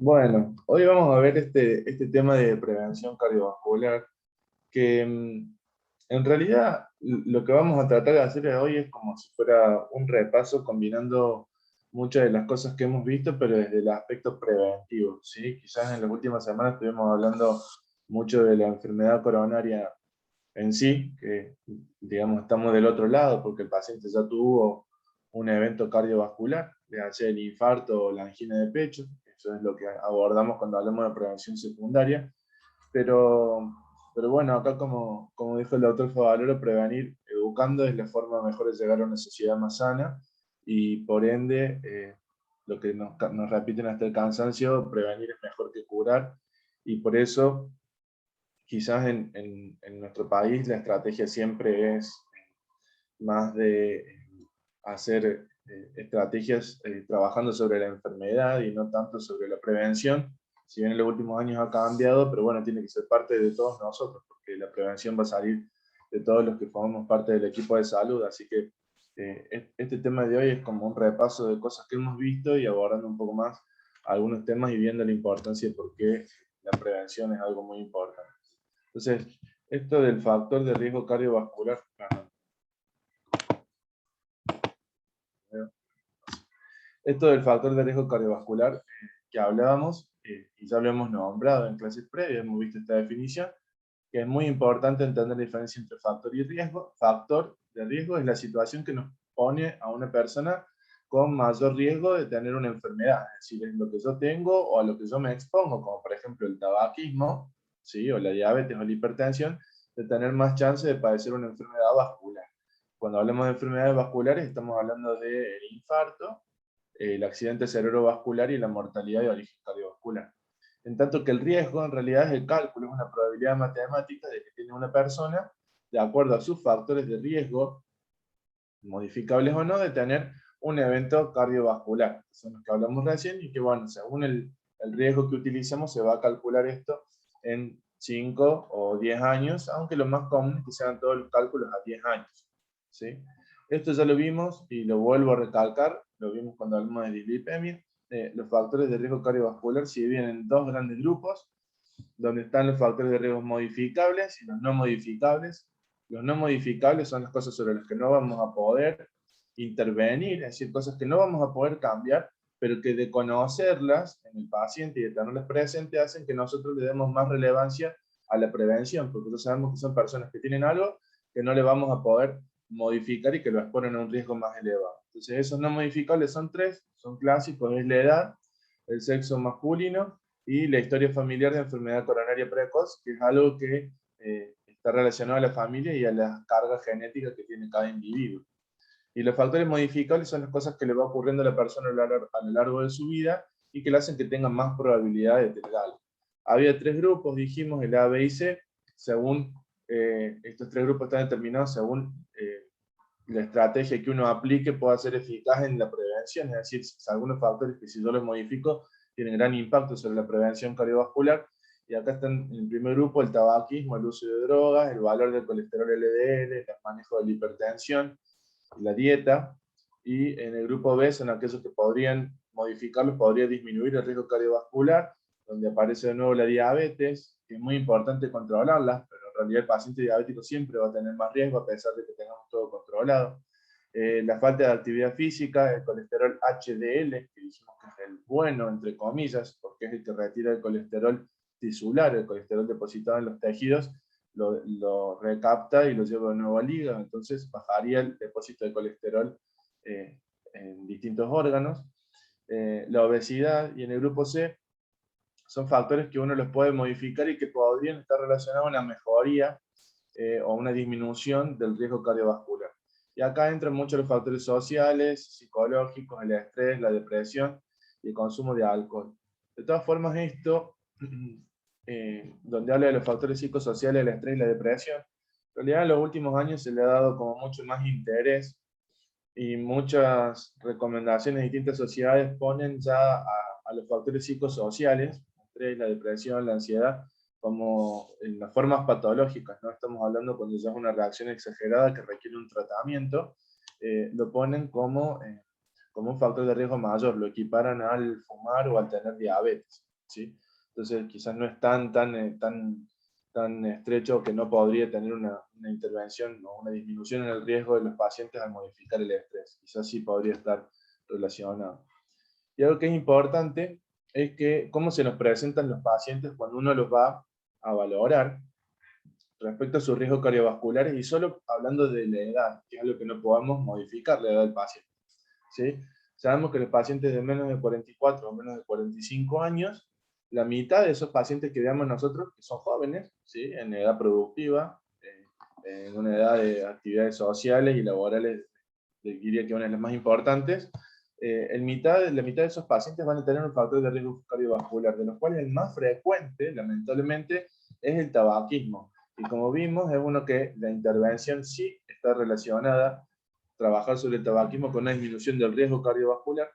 Bueno, hoy vamos a ver este tema de prevención cardiovascular, que en realidad lo que vamos a tratar de hacer hoy es como si fuera un repaso combinando muchas de las cosas que hemos visto, pero desde el aspecto preventivo, ¿sí? Quizás en las últimas semanas estuvimos hablando mucho de la enfermedad coronaria en sí, que digamos estamos del otro lado porque el paciente ya tuvo un evento cardiovascular, ya sea el infarto o la angina de pecho. Eso es lo que abordamos cuando hablamos de prevención secundaria, pero, pero bueno, acá como dijo el doctor Favaloro, prevenir educando es la forma mejor de llegar a una sociedad más sana y por ende, lo que nos repiten hasta el cansancio, prevenir es mejor que curar, y por eso quizás en nuestro país la estrategia siempre es más de hacer estrategias trabajando sobre la enfermedad y no tanto sobre la prevención. Si bien en los últimos años ha cambiado, pero bueno, tiene que ser parte de todos nosotros, porque la prevención va a salir de todos los que formamos parte del equipo de salud. Así que este tema de hoy es como un repaso de cosas que hemos visto y abordando un poco más algunos temas y viendo la importancia de por qué la prevención es algo muy importante. Entonces, esto del factor de riesgo cardiovascular, esto del factor de riesgo cardiovascular que hablábamos, y ya lo hemos nombrado en clases previas, hemos visto esta definición, que es muy importante entender la diferencia entre factor y riesgo. Factor de riesgo es la situación que nos pone a una persona con mayor riesgo de tener una enfermedad, es decir, es lo que yo tengo o a lo que yo me expongo, como por ejemplo el tabaquismo, ¿sí? O la diabetes o la hipertensión, de tener más chance de padecer una enfermedad vascular. Cuando hablamos de enfermedades vasculares, estamos hablando del infarto, el accidente cerebrovascular y la mortalidad de origen cardiovascular. En tanto que el riesgo en realidad es el cálculo, es una probabilidad matemática de que tiene una persona, de acuerdo a sus factores de riesgo, modificables o no, de tener un evento cardiovascular. Que son los que hablamos recién y que, bueno, según el riesgo que utilicemos, se va a calcular esto en 5 o 10 años, aunque lo más común es que se hagan todos los cálculos a 10 años. ¿Sí? Esto ya lo vimos y lo vuelvo a recalcar, lo vimos cuando hablamos de dislipemia. Los factores de riesgo cardiovascular se dividen en dos grandes grupos, donde están los factores de riesgo modificables y los no modificables. Los no modificables son las cosas sobre las que no vamos a poder intervenir, es decir, cosas que no vamos a poder cambiar, pero que de conocerlas en el paciente y de tenerlas presentes hacen que nosotros le demos más relevancia a la prevención, porque nosotros sabemos que son personas que tienen algo que no le vamos a poder modificar y que lo exponen a un riesgo más elevado. Entonces esos no modificables son tres, son clásicos, es la edad, el sexo masculino y la historia familiar de enfermedad coronaria precoz, que es algo que está relacionado a la familia y a las cargas genéticas que tiene cada individuo. Y los factores modificables son las cosas que le va ocurriendo a la persona a lo largo de su vida y que le hacen que tenga más probabilidad de tener algo. Había tres grupos, dijimos, el A, B y C. Según estos tres grupos están determinados según la estrategia que uno aplique pueda ser eficaz en la prevención, es decir, algunos factores que si yo los modifico tienen gran impacto sobre la prevención cardiovascular. Y acá están en el primer grupo el tabaquismo, el uso de drogas, el valor del colesterol LDL, el manejo de la hipertensión y la dieta. Y en el grupo B son aquellos que podrían modificarlos, podría disminuir el riesgo cardiovascular, donde aparece de nuevo la diabetes, que es muy importante controlarla, pero en realidad el paciente diabético siempre va a tener más riesgo a pesar de que tengamos todo controlado. La falta de actividad física, el colesterol HDL, que dijimos que es el bueno, entre comillas, porque es el que retira el colesterol tisular, el colesterol depositado en los tejidos, lo recapta y lo lleva de nuevo al hígado, entonces bajaría el depósito de colesterol en distintos órganos. La obesidad y en el grupo C son factores que uno los puede modificar y que podrían estar relacionados a una mejoría o una disminución del riesgo cardiovascular. Y acá entran muchos los factores sociales, psicológicos, el estrés, la depresión y el consumo de alcohol. De todas formas, esto, donde habla de los factores psicosociales, el estrés y la depresión, en realidad en los últimos años se le ha dado como mucho más interés y muchas recomendaciones de distintas sociedades ponen ya a los factores psicosociales, el estrés, la depresión, la ansiedad, como en las formas patológicas, ¿no? Estamos hablando cuando ya es una reacción exagerada que requiere un tratamiento, lo ponen como un factor de riesgo mayor, lo equiparan al fumar o al tener diabetes. ¿sí? Entonces quizás no es tan estrecho que no podría tener una intervención o una disminución en el riesgo de los pacientes al modificar el estrés. Quizás sí podría estar relacionado. Y algo que es importante es que cómo se nos presentan los pacientes cuando uno los va a valorar respecto a sus riesgos cardiovasculares, y solo hablando de la edad, que es algo que no podamos modificar la edad del paciente, ¿sí? Sabemos que los pacientes de menos de 44 o menos de 45 años, la mitad de esos pacientes que veamos nosotros, que son jóvenes, ¿sí? En edad productiva, en una edad de actividades sociales y laborales, diría que una de las más importantes, la mitad de esos pacientes van a tener un factor de riesgo cardiovascular, de los cuales el más frecuente, lamentablemente, es el tabaquismo. Y como vimos, es uno que la intervención sí está relacionada, trabajar sobre el tabaquismo con una disminución del riesgo cardiovascular,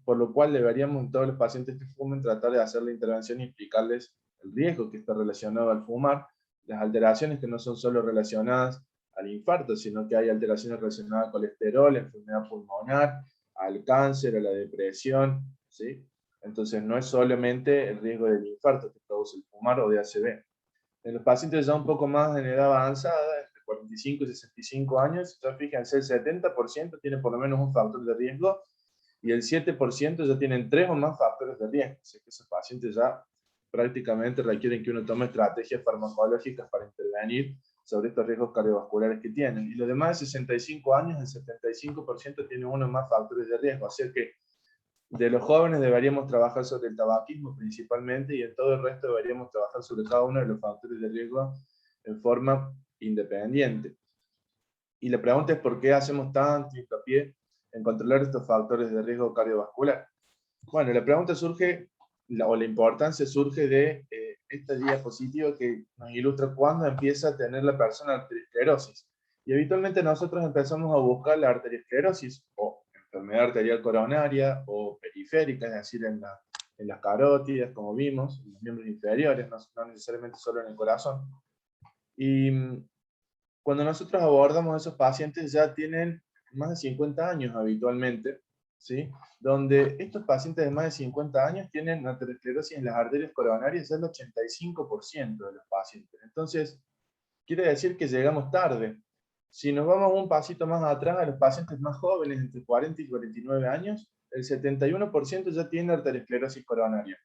por lo cual deberíamos en todos los pacientes que fumen tratar de hacer la intervención y explicarles el riesgo que está relacionado al fumar, las alteraciones que no son solo relacionadas al infarto, sino que hay alteraciones relacionadas al colesterol, a la enfermedad pulmonar, al cáncer, a la depresión, ¿sí? Entonces no es solamente el riesgo del infarto que produce el fumar o de ACV. En los pacientes ya un poco más en edad avanzada, entre 45 y 65 años, ya fíjense, el 70% tiene por lo menos un factor de riesgo y el 7% ya tienen 3 o más factores de riesgo. Así que esos pacientes ya prácticamente requieren que uno tome estrategias farmacológicas para intervenir sobre estos riesgos cardiovasculares que tienen. Y los demás de 65 años, el 75% tiene uno o más factores de riesgo. Así que de los jóvenes deberíamos trabajar sobre el tabaquismo principalmente, y en todo el resto deberíamos trabajar sobre cada uno de los factores de riesgo en forma independiente. Y la pregunta es por qué hacemos tanto hincapié en controlar estos factores de riesgo cardiovascular. Bueno, la pregunta surge, o la importancia surge de esta diapositiva que nos ilustra cuándo empieza a tener la persona arteriosclerosis. Y habitualmente nosotros empezamos a buscar la arteriosclerosis o enfermedad arterial coronaria o periférica, es decir, en las carótidas, como vimos, en los miembros inferiores, no necesariamente solo en el corazón. Y cuando nosotros abordamos a esos pacientes ya tienen más de 50 años habitualmente, ¿sí? Donde estos pacientes de más de 50 años tienen aterosclerosis en las arterias coronarias, es el 85% de los pacientes. Entonces, quiere decir que llegamos tarde. Si nos vamos un pasito más atrás, a los pacientes más jóvenes, entre 40 y 49 años, el 71% ya tiene arteriosclerosis coronaria.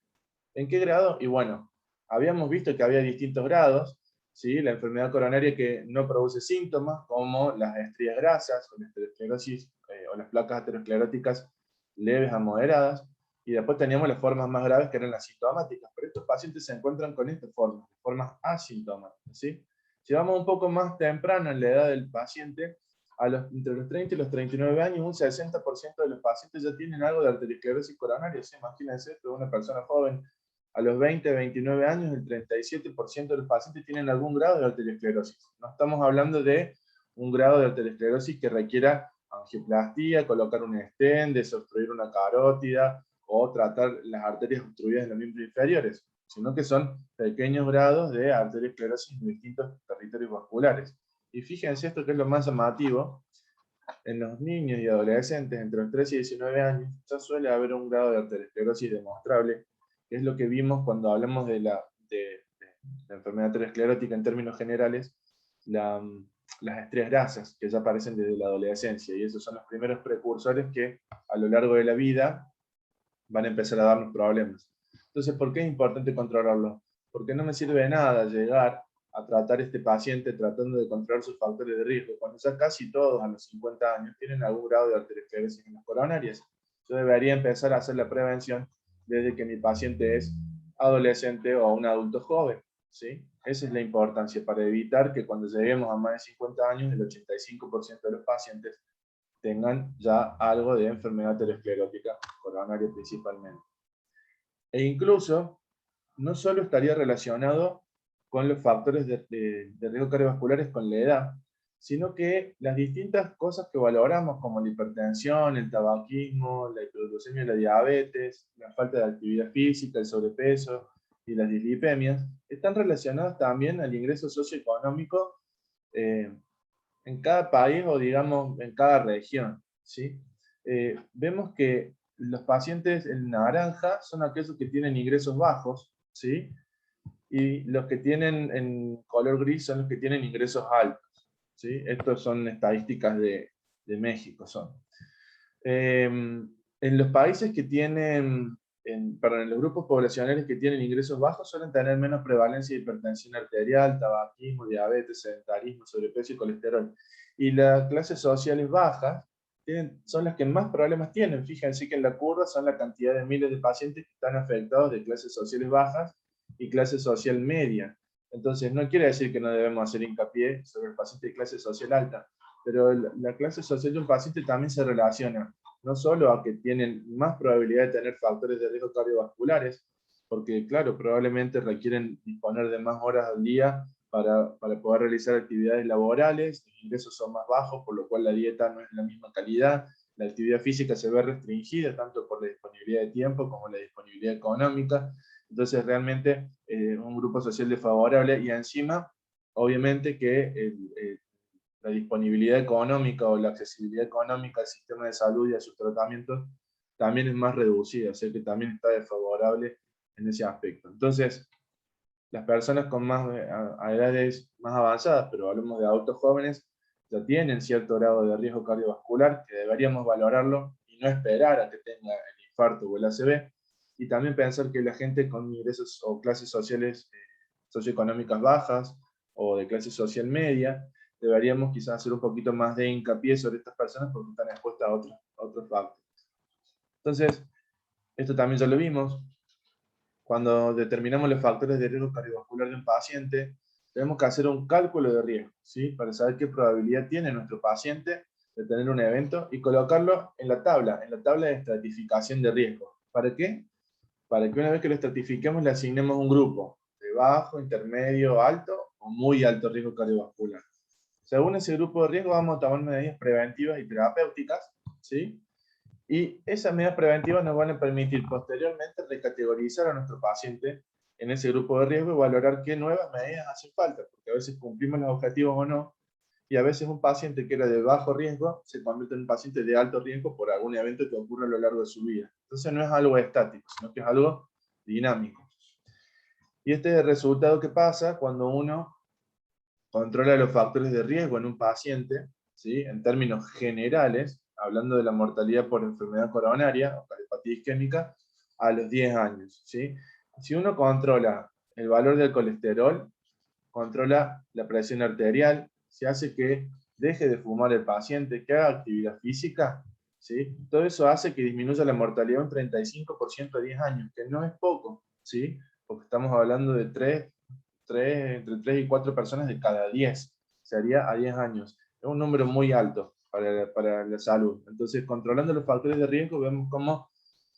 ¿En qué grado? Y bueno, habíamos visto que había distintos grados, ¿sí? La enfermedad coronaria que no produce síntomas, como las estrías grasas, o la aterosclerosis, o las placas ateroscleróticas leves a moderadas, y después teníamos las formas más graves que eran las sintomáticas, pero estos pacientes se encuentran con estas formas asintomáticas, ¿sí? Si vamos un poco más temprano en la edad del paciente, entre los 30 y los 39 años, un 60% de los pacientes ya tienen algo de arteriosclerosis coronaria, ¿sí? Imagínense, esto es una persona joven. A los 20, 29 años, el 37% de los pacientes tienen algún grado de arteriosclerosis. No estamos hablando de un grado de arteriosclerosis que requiera angioplastía, colocar un stent, desobstruir una carótida o tratar las arterias obstruidas en los miembros inferiores, sino que son pequeños grados de arteriosclerosis en distintos territorios vasculares. Y fíjense esto que es lo más llamativo: en los niños y adolescentes entre los 3 y 19 años ya suele haber un grado de arteriosclerosis demostrable, que es lo que vimos cuando hablamos de la enfermedad aterosclerótica en términos generales, las estrías grasas, que ya aparecen desde la adolescencia, y esos son los primeros precursores que a lo largo de la vida van a empezar a darnos problemas. Entonces, ¿por qué es importante controlarlo? Porque no me sirve de nada llegar a tratar este paciente tratando de controlar sus factores de riesgo, cuando ya casi todos a los 50 años tienen algún grado de arteriosclerosis en las coronarias. Yo debería empezar a hacer la prevención desde que mi paciente es adolescente o un adulto joven, ¿sí? Esa es la importancia, para evitar que cuando lleguemos a más de 50 años, el 85% de los pacientes tengan ya algo de enfermedad aterosclerótica coronaria principalmente. E incluso, no solo estaría relacionado con los factores de riesgo cardiovasculares con la edad, sino que las distintas cosas que valoramos, como la hipertensión, el tabaquismo, la hiperglucemia, la diabetes, la falta de actividad física, el sobrepeso y las dislipemias, están relacionadas también al ingreso socioeconómico en cada país, o digamos en cada región, ¿sí? Vemos que los pacientes en naranja son aquellos que tienen ingresos bajos, ¿sí? Y los que tienen en color gris son los que tienen ingresos altos, ¿sí? Estos son estadísticas de México. En los países que tienen, perdón, en los grupos poblacionales que tienen ingresos bajos suelen tener menos prevalencia de hipertensión arterial, tabaquismo, diabetes, sedentarismo, sobrepeso y colesterol. Y las clases sociales bajas son las que más problemas tienen. Fíjense que en la curva son la cantidad de miles de pacientes que están afectados de clases sociales bajas y clase social media. Entonces, no quiere decir que no debemos hacer hincapié sobre el paciente de clase social alta, pero la clase social de un paciente también se relaciona no solo a que tienen más probabilidad de tener factores de riesgo cardiovasculares, porque claro, probablemente requieren disponer de más horas al día para poder realizar actividades laborales, los ingresos son más bajos, por lo cual la dieta no es de la misma calidad, la actividad física se ve restringida tanto por la disponibilidad de tiempo como la disponibilidad económica. Entonces realmente un grupo social desfavorable, y encima obviamente que la disponibilidad económica o la accesibilidad económica al sistema de salud y a sus tratamientos también es más reducida, o sea que también está desfavorable en ese aspecto. Entonces, las personas con a edades más avanzadas, pero hablamos de adultos jóvenes, ya tienen cierto grado de riesgo cardiovascular, que deberíamos valorarlo y no esperar a que tenga el infarto o el ACV, y también pensar que la gente con ingresos o clases sociales socioeconómicas bajas o de clase social media, deberíamos quizás hacer un poquito más de hincapié sobre estas personas porque están expuestas a otros factores. Entonces, esto también ya lo vimos. Cuando determinamos los factores de riesgo cardiovascular de un paciente, tenemos que hacer un cálculo de riesgo, ¿sí? Para saber qué probabilidad tiene nuestro paciente de tener un evento y colocarlo en la tabla de estratificación de riesgo. ¿Para qué? Para que una vez que lo estratifiquemos le asignemos un grupo de bajo, intermedio, alto o muy alto riesgo cardiovascular. Según ese grupo de riesgo vamos a tomar medidas preventivas y terapéuticas, ¿sí? Y esas medidas preventivas nos van a permitir posteriormente recategorizar a nuestro paciente en ese grupo de riesgo y valorar qué nuevas medidas hacen falta, porque a veces cumplimos los objetivos o no, y a veces un paciente que era de bajo riesgo se convierte en un paciente de alto riesgo por algún evento que ocurre a lo largo de su vida. Entonces no es algo estático, sino que es algo dinámico. Y este es el resultado que pasa cuando uno controla los factores de riesgo en un paciente, ¿sí? En términos generales, hablando de la mortalidad por enfermedad coronaria o cardiopatía isquémica, a los 10 años. ¿Sí? Si uno controla el valor del colesterol, controla la presión arterial, se hace que deje de fumar el paciente, que haga actividad física, ¿sí? Todo eso hace que disminuya la mortalidad un 35% a 10 años, que no es poco, ¿sí? Porque estamos hablando de entre 3 y 4 personas de cada 10, sería a 10 años. Es un número muy alto para la salud. Entonces, controlando los factores de riesgo, vemos cómo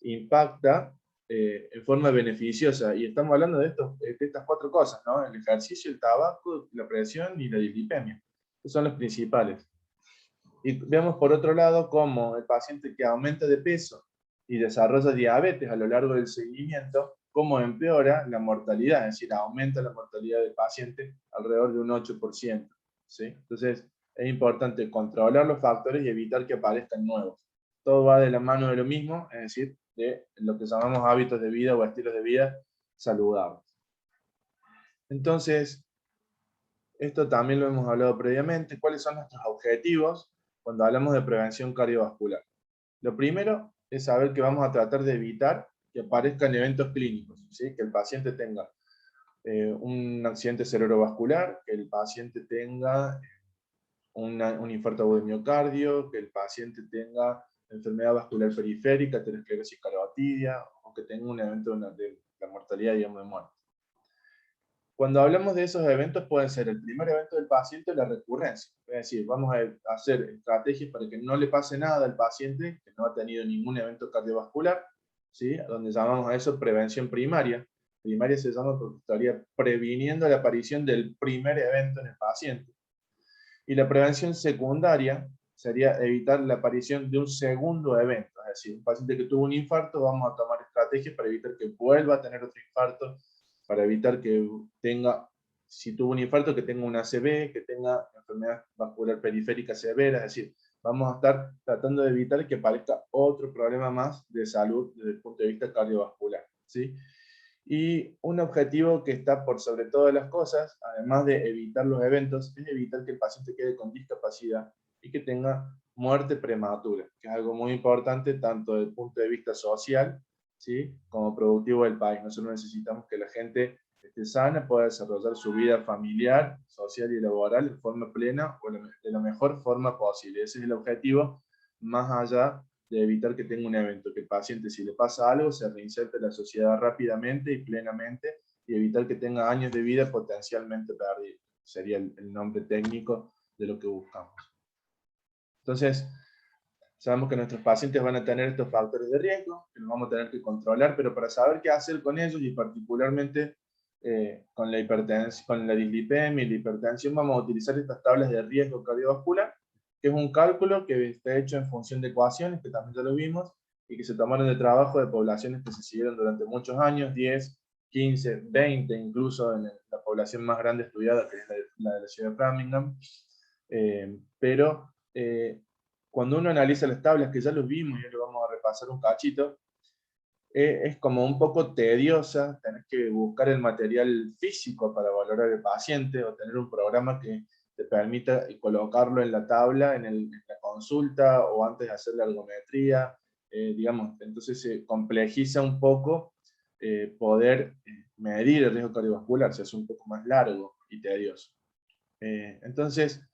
impacta en forma beneficiosa. Y estamos hablando de estas 4 cosas, ¿no? El ejercicio, el tabaco, la presión y la dislipemia. Esos son los principales. Y vemos por otro lado cómo el paciente que aumenta de peso y desarrolla diabetes a lo largo del seguimiento, cómo empeora la mortalidad, es decir, aumenta la mortalidad del paciente alrededor de un 8%. ¿Sí? Entonces, es importante controlar los factores y evitar que aparezcan nuevos. Todo va de la mano de lo mismo, es decir, de lo que llamamos hábitos de vida o estilos de vida saludables. Entonces, esto también lo hemos hablado previamente. ¿Cuáles son nuestros objetivos cuando hablamos de prevención cardiovascular? Lo primero es saber que vamos a tratar de evitar que aparezcan eventos clínicos, ¿sí? Que el paciente tenga un accidente cerebrovascular, que el paciente tenga un infarto agudo de miocardio, que el paciente tenga enfermedad vascular periférica, aterosclerosis carotidia, o que tenga un evento de la mortalidad, digamos, de muerte. Cuando hablamos de esos eventos, pueden ser el primer evento del paciente o la recurrencia. Es decir, vamos a hacer estrategias para que no le pase nada al paciente que no ha tenido ningún evento cardiovascular, ¿sí? Donde llamamos a eso prevención primaria. Primaria se llama porque estaría previniendo la aparición del primer evento en el paciente. Y la prevención secundaria sería evitar la aparición de un segundo evento. Es decir, un paciente que tuvo un infarto, vamos a tomar estrategias para evitar que vuelva a tener otro infarto, para evitar que tenga, si tuvo un infarto, que tenga una ACV, que tenga enfermedad vascular periférica severa, es decir, vamos a estar tratando de evitar que aparezca otro problema más de salud desde el punto de vista cardiovascular, ¿sí? Y un objetivo que está por sobre todas las cosas, además de evitar los eventos, es evitar que el paciente quede con discapacidad y que tenga muerte prematura, que es algo muy importante tanto desde el punto de vista social, ¿sí?, como productivo del país. Nosotros necesitamos que la gente esté sana, pueda desarrollar su vida familiar, social y laboral de forma plena o de la mejor forma posible. Ese es el objetivo, más allá de evitar que tenga un evento, que el paciente, si le pasa algo, se reinserte en la sociedad rápidamente y plenamente, y evitar que tenga años de vida potencialmente perdidos. Sería el nombre técnico de lo que buscamos. Entonces, sabemos que nuestros pacientes van a tener estos factores de riesgo, que los vamos a tener que controlar, pero para saber qué hacer con ellos, y particularmente con la hipertensión, con la dislipemia y la hipertensión, vamos a utilizar estas tablas de riesgo cardiovascular, que es un cálculo que está hecho en función de ecuaciones, que también ya lo vimos, y que se tomaron de trabajo de poblaciones que se siguieron durante muchos años, 10, 15, 20, incluso en la población más grande estudiada, que es la de la ciudad de Framingham. Cuando uno analiza las tablas, que ya lo vimos y ya lo vamos a repasar un cachito, es como un poco tediosa, tener que buscar el material físico para valorar el paciente, o tener un programa que te permita colocarlo en la tabla, en la consulta, o antes de hacer la ergometría, digamos. Entonces se complejiza un poco poder medir el riesgo cardiovascular, se hace un poco más largo y tedioso. Entonces,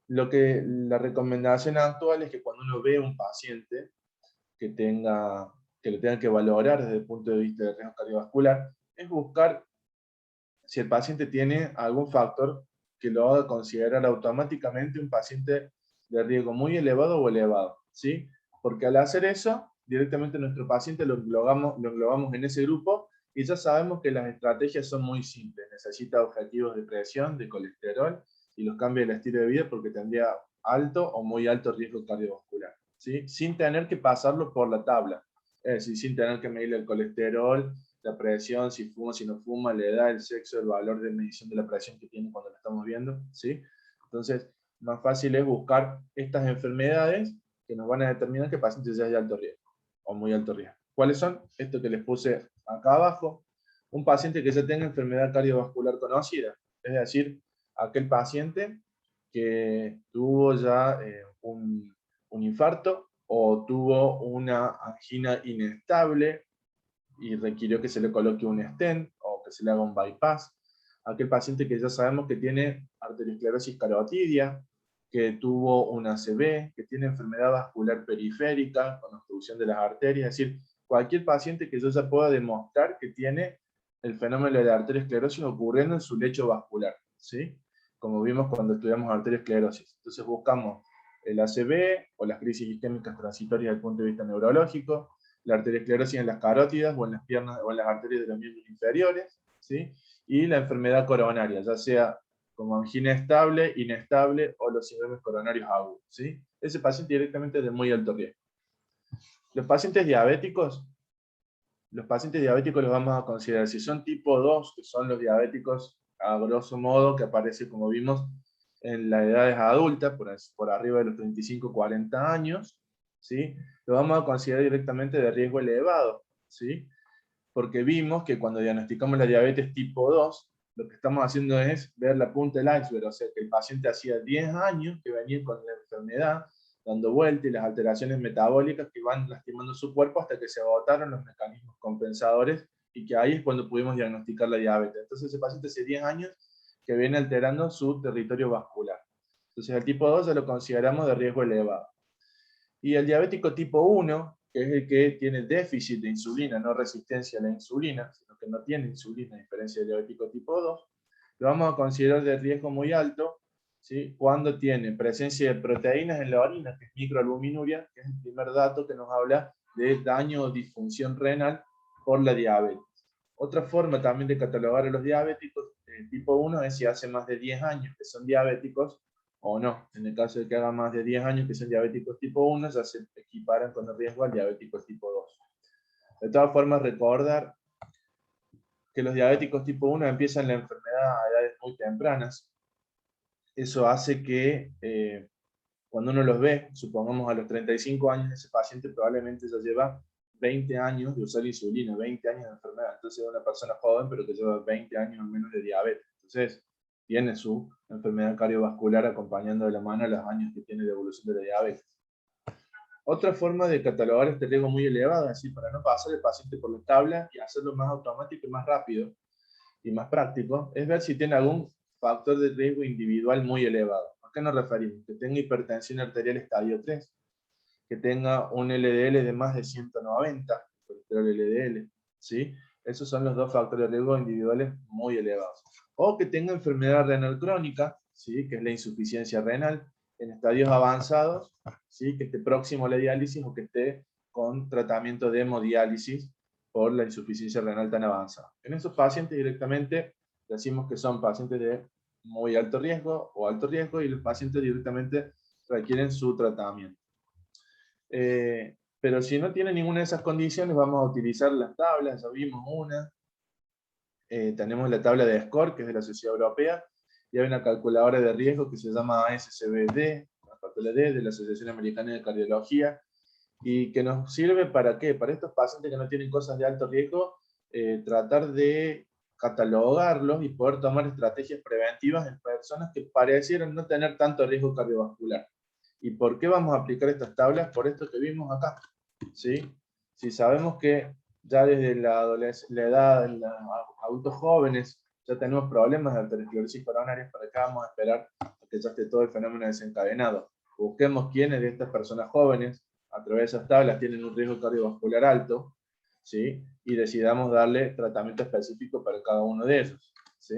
la recomendación actual es que cuando uno ve un paciente que lo tenga que valorar desde el punto de vista del riesgo cardiovascular, es buscar si el paciente tiene algún factor que lo haga considerar automáticamente un paciente de riesgo muy elevado o elevado, ¿sí? Porque al hacer eso, directamente nuestro paciente lo englobamos en ese grupo, y ya sabemos que las estrategias son muy simples. Necesita objetivos de presión, de colesterol, y los cambia el estilo de vida porque tendría alto o muy alto riesgo cardiovascular, ¿sí? Sin tener que pasarlo por la tabla. Es decir, sin tener que medir el colesterol, la presión, si fuma, si no fuma, la edad, el sexo, el valor de medición de la presión que tiene cuando la estamos viendo, ¿sí? Entonces, más fácil es buscar estas enfermedades que nos van a determinar que el paciente ya es de alto riesgo o muy alto riesgo. ¿Cuáles son? Esto que les puse acá abajo. Un paciente que ya tenga enfermedad cardiovascular conocida, es decir, aquel paciente que tuvo ya un infarto o tuvo una angina inestable y requirió que se le coloque un stent o que se le haga un bypass. Aquel paciente que ya sabemos que tiene arteriosclerosis carotidia, que tuvo un ACV, que tiene enfermedad vascular periférica con obstrucción de las arterias, es decir, cualquier paciente que ya pueda demostrar que tiene el fenómeno de la arteriosclerosis ocurriendo en su lecho vascular, ¿sí? Como vimos cuando estudiamos arteriosclerosis. Entonces buscamos el ACV o las crisis isquémicas transitorias desde el punto de vista neurológico, la arteriosclerosis en las carótidas o en las piernas o en las arterias de los miembros inferiores, ¿sí? Y la enfermedad coronaria, ya sea como angina estable, inestable o los síndromes coronarios agudos, ¿sí? Ese paciente directamente es de muy alto riesgo. Los pacientes diabéticos los vamos a considerar, si son tipo 2, que son los diabéticos a grosso modo, que aparece, como vimos, en las edades adultas, por arriba de los 35-40 años, ¿sí? Lo vamos a considerar directamente de riesgo elevado, ¿sí? Porque vimos que cuando diagnosticamos la diabetes tipo 2, lo que estamos haciendo es ver la punta del iceberg, o sea, que el paciente hacía 10 años que venía con la enfermedad, dando vueltas, y las alteraciones metabólicas que van lastimando su cuerpo hasta que se agotaron los mecanismos compensadores, y que ahí es cuando pudimos diagnosticar la diabetes. Entonces ese paciente hace 10 años que viene alterando su territorio vascular. Entonces el tipo 2 ya lo consideramos de riesgo elevado. Y el diabético tipo 1, que es el que tiene déficit de insulina, no resistencia a la insulina, sino que no tiene insulina, a diferencia del diabético tipo 2, lo vamos a considerar de riesgo muy alto, ¿sí? Cuando tiene presencia de proteínas en la orina, que es microalbuminuria, que es el primer dato que nos habla de daño o disfunción renal por la diabetes. Otra forma también de catalogar a los diabéticos tipo 1 es si hace más de 10 años que son diabéticos o no. En el caso de que haga más de 10 años que son diabéticos tipo 1, ya se equiparan con el riesgo al diabético tipo 2. De todas formas, recordar que los diabéticos tipo 1 empiezan la enfermedad a edades muy tempranas. Eso hace que cuando uno los ve, supongamos a los 35 años, ese paciente probablemente ya lleva 20 años de usar insulina, 20 años de enfermedad. Entonces es una persona joven, pero que lleva 20 años al menos de diabetes. Entonces tiene su enfermedad cardiovascular acompañando de la mano a los años que tiene de evolución de la diabetes. Otra forma de catalogar este riesgo muy elevado, es decir, para no pasar el paciente por la tabla y hacerlo más automático y más rápido y más práctico, es ver si tiene algún factor de riesgo individual muy elevado. ¿A qué nos referimos? Que tenga hipertensión arterial estadio 3, que tenga un LDL de más de 190, colesterol LDL, ¿sí? Esos son los dos factores de riesgo individuales muy elevados. O que tenga enfermedad renal crónica, ¿sí? Que es la insuficiencia renal, en estadios avanzados, ¿sí? Que esté próximo a la diálisis o que esté con tratamiento de hemodiálisis por la insuficiencia renal tan avanzada. En esos pacientes directamente decimos que son pacientes de muy alto riesgo o alto riesgo y los pacientes directamente requieren su tratamiento. Pero si no tiene ninguna de esas condiciones, vamos a utilizar las tablas, ya vimos una. Tenemos la tabla de SCORE, que es de la Sociedad Europea, y hay una calculadora de riesgo que se llama ASCBD, la factura D, de la Asociación Americana de Cardiología, y que nos sirve para qué? Para estos pacientes que no tienen cosas de alto riesgo, tratar de catalogarlos y poder tomar estrategias preventivas en personas que parecieran no tener tanto riesgo cardiovascular. ¿Y por qué vamos a aplicar estas tablas? Por esto que vimos acá, ¿sí? Si sabemos que ya desde la edad, en los adultos jóvenes, ya tenemos problemas de arteriosclerosis coronaria, ¿para qué vamos a esperar a que ya esté todo el fenómeno desencadenado? Busquemos quiénes de estas personas jóvenes, a través de esas tablas, tienen un riesgo cardiovascular alto, ¿sí? Y decidamos darle tratamiento específico para cada uno de ellos, ¿sí?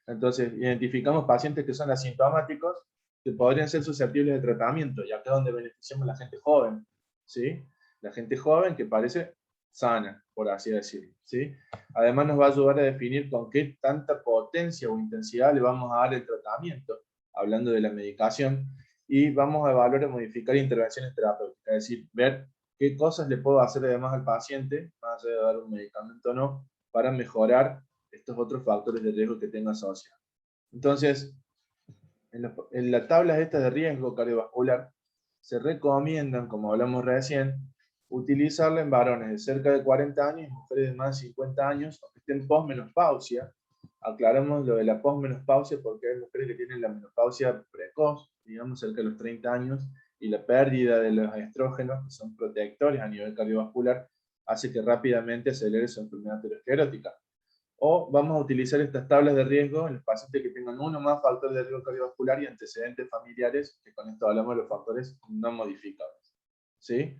Entonces, identificamos pacientes que son asintomáticos, que podrían ser susceptibles de tratamiento, y acá es donde beneficiamos a la gente joven, ¿sí? La gente joven que parece sana, por así decirlo, ¿sí? Además nos va a ayudar a definir con qué tanta potencia o intensidad le vamos a dar el tratamiento, hablando de la medicación, y vamos a evaluar y modificar intervenciones terapéuticas, es decir, ver qué cosas le puedo hacer además al paciente, más allá de dar un medicamento o no, para mejorar estos otros factores de riesgo que tenga asociado. Entonces, en las tablas estas de riesgo cardiovascular, se recomiendan, como hablamos recién, utilizarla en varones de cerca de 40 años y mujeres de más de 50 años o que estén posmenopausia. Aclaramos lo de la posmenopausia porque hay mujeres que tienen la menopausia precoz, digamos cerca de los 30 años, y la pérdida de los estrógenos, que son protectores a nivel cardiovascular, hace que rápidamente acelere su enfermedad aterosclerótica. O vamos a utilizar estas tablas de riesgo en los pacientes que tengan uno o más factores de riesgo cardiovascular y antecedentes familiares, que con esto hablamos de los factores no modificables, ¿sí?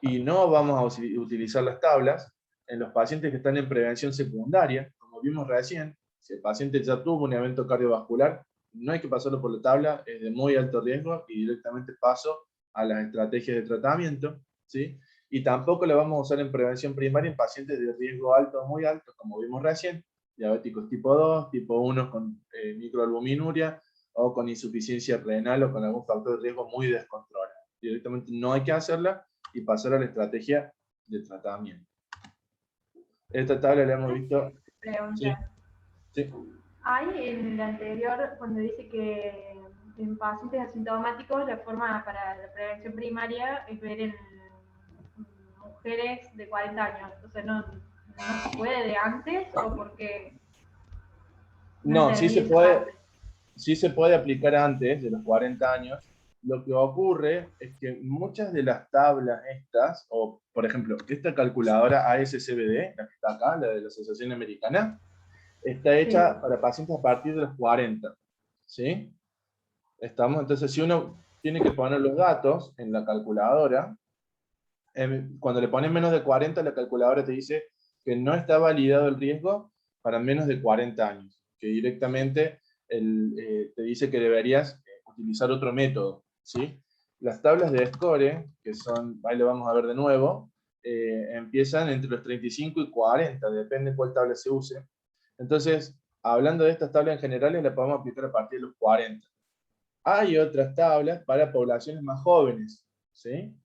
Y no vamos a utilizar las tablas en los pacientes que están en prevención secundaria, como vimos recién. Si el paciente ya tuvo un evento cardiovascular, no hay que pasarlo por la tabla, es de muy alto riesgo y directamente paso a las estrategias de tratamiento, ¿sí? Y tampoco la vamos a usar en prevención primaria en pacientes de riesgo alto o muy alto, como vimos recién, diabéticos tipo 2, tipo 1 con microalbuminuria, o con insuficiencia renal o con algún factor de riesgo muy descontrolado. Directamente no hay que hacerla y pasar a la estrategia de tratamiento. Esta tabla la hemos visto. Sí, Pregunta. sí. Hay en el anterior, cuando dice que en pacientes asintomáticos la forma para la prevención primaria es ver en mujeres de 40 años. O sea, no se puede de antes o porque no No, entendí esa parte. sí se puede aplicar antes de los 40 años. Lo que ocurre es que muchas de las tablas estas, o por ejemplo, esta calculadora ASCBD, la que está acá, la de la Asociación Americana, está Sí. hecha para pacientes a partir de los 40. ¿Sí? Estamos, entonces, si uno tiene que poner los datos en la calculadora, cuando le pones menos de 40, la calculadora te dice que no está validado el riesgo para menos de 40 años, que directamente te dice que deberías utilizar otro método, ¿sí? Las tablas de score, que son, ahí lo vamos a ver de nuevo, empiezan entre los 35 y 40, depende cuál tabla se use. Entonces, hablando de estas tablas en general, las podemos aplicar a partir de los 40. Hay otras tablas para poblaciones más jóvenes, ¿sí?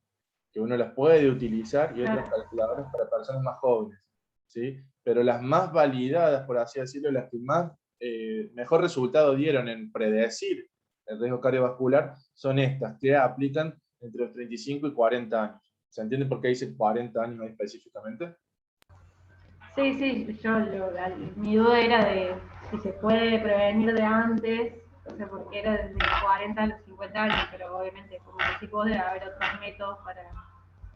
Que uno las puede utilizar, y otras Claro. calculadoras para personas más jóvenes, ¿sí? Pero las más validadas, por así decirlo, las que más mejor resultado dieron en predecir el riesgo cardiovascular, son estas, que aplican entre los 35 y 40 años. ¿Se entiende por qué dice 40 años ahí específicamente? Sí, sí, mi duda era de si se puede prevenir de antes, o sea, porque era desde los 40 a los 50 años, pero obviamente, como decís vos, debe haber otros métodos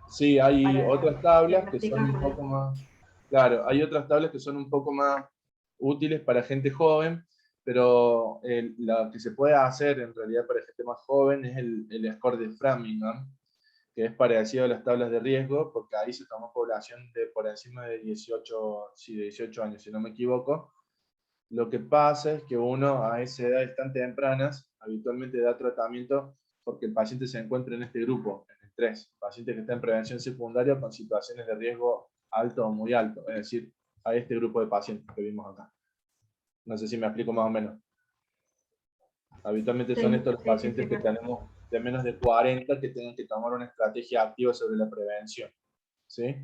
Sí, hay para otras tablas que son un diagnosticarlo. poco más, claro, hay otras tablas que son un poco más útiles para gente joven, pero la que se puede hacer en realidad para gente más joven es el score de Framingham, que es parecido a las tablas de riesgo, porque ahí se tomó población de por encima de 18, sí, de 18 años, si no me equivoco. Lo que pasa es que uno a esa edades tan tempranas habitualmente da tratamiento porque el paciente se encuentra en este grupo, en el 3, paciente que está en prevención secundaria con situaciones de riesgo alto o muy alto, es decir, a este grupo de pacientes que vimos acá. No sé si me explico más o menos. Habitualmente son Sí, estos los sí, sí, pacientes sí, que tenemos de menos de 40 que tengan que tomar una estrategia activa sobre la prevención, ¿sí?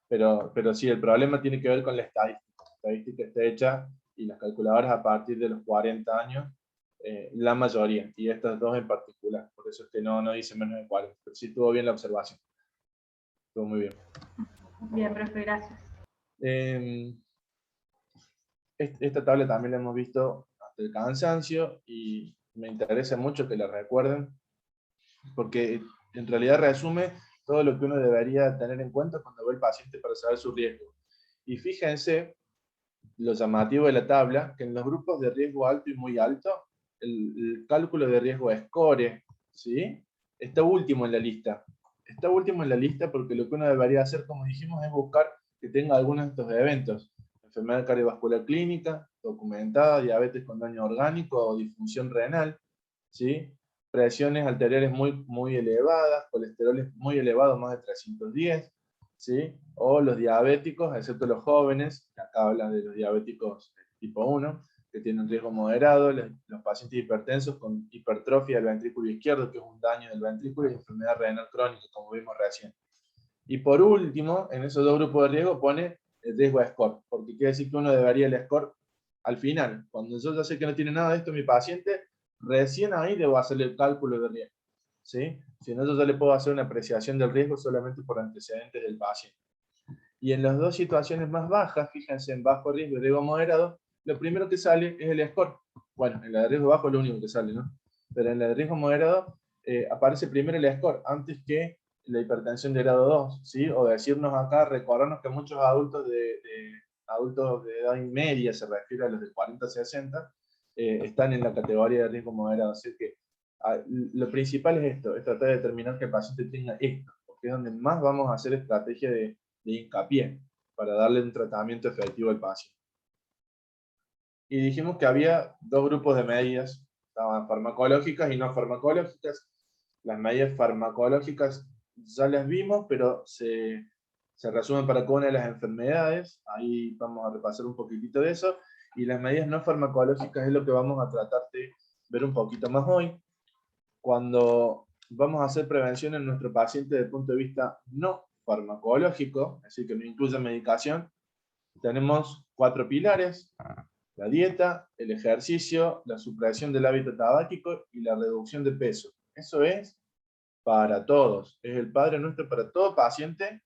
Pero sí, el problema tiene que ver con la estadística. La estadística está hecha y las calculadoras a partir de los 40 años, la mayoría, y estas dos en particular. Por eso es que no dice menos de 40, pero sí estuvo bien la observación. Estuvo muy bien. bien, profe, gracias. Eh, esta tabla también la hemos visto hasta el cansancio y me interesa mucho que la recuerden porque en realidad resume todo lo que uno debería tener en cuenta cuando ve al paciente para saber su riesgo. Y fíjense lo llamativo de la tabla, que en los grupos de riesgo alto y muy alto, el cálculo de riesgo SCORE, ¿sí? Está último en la lista. Está último en la lista porque lo que uno debería hacer, como dijimos, es buscar que tenga algunos de estos eventos. Enfermedad cardiovascular clínica, documentada, diabetes con daño orgánico o disfunción renal, ¿sí? Presiones arteriales muy elevadas, colesterol muy elevado, más de 310, ¿sí? O los diabéticos, excepto los jóvenes, que acá hablan de los diabéticos tipo 1, que tienen riesgo moderado, los pacientes hipertensos con hipertrofia del ventrículo izquierdo, que es un daño del ventrículo, y enfermedad renal crónica, como vimos recién. Y por último, en esos dos grupos de riesgo pone el riesgo score, porque quiere decir que uno debería el score al final. Cuando yo ya sé que no tiene nada de esto mi paciente, recién ahí debo hacerle el cálculo de riesgo, ¿sí? Si no, yo ya le puedo hacer una apreciación del riesgo solamente por antecedentes del paciente. Y en las dos situaciones más bajas, fíjense, en bajo riesgo y riesgo moderado, lo primero que sale es el score. Bueno, en la de riesgo bajo es lo único que sale, ¿no? Pero en la de riesgo moderado aparece primero el score, antes que la hipertensión de grado 2, ¿sí? O decirnos acá, recordarnos que muchos adultos de edad media, se refiere a los de 40 a 60, están en la categoría de riesgo moderado. Así que lo principal es esto, es tratar de determinar que el paciente tenga esto, porque es donde más vamos a hacer estrategia de hincapié para darle un tratamiento efectivo al paciente. Y dijimos que había dos grupos de medidas, estaban farmacológicas y no farmacológicas. Las medidas farmacológicas ya las vimos, pero se resumen para cada una de las enfermedades. Ahí vamos a repasar un poquitito de eso. Y las medidas no farmacológicas es lo que vamos a tratar de ver un poquito más hoy. Cuando vamos a hacer prevención en nuestro paciente desde el punto de vista no farmacológico, es decir, que no incluye medicación, tenemos 4 pilares: la dieta, el ejercicio, la supresión del hábito tabáquico y la reducción de peso. Eso es para todos, es el Padre Nuestro para todo paciente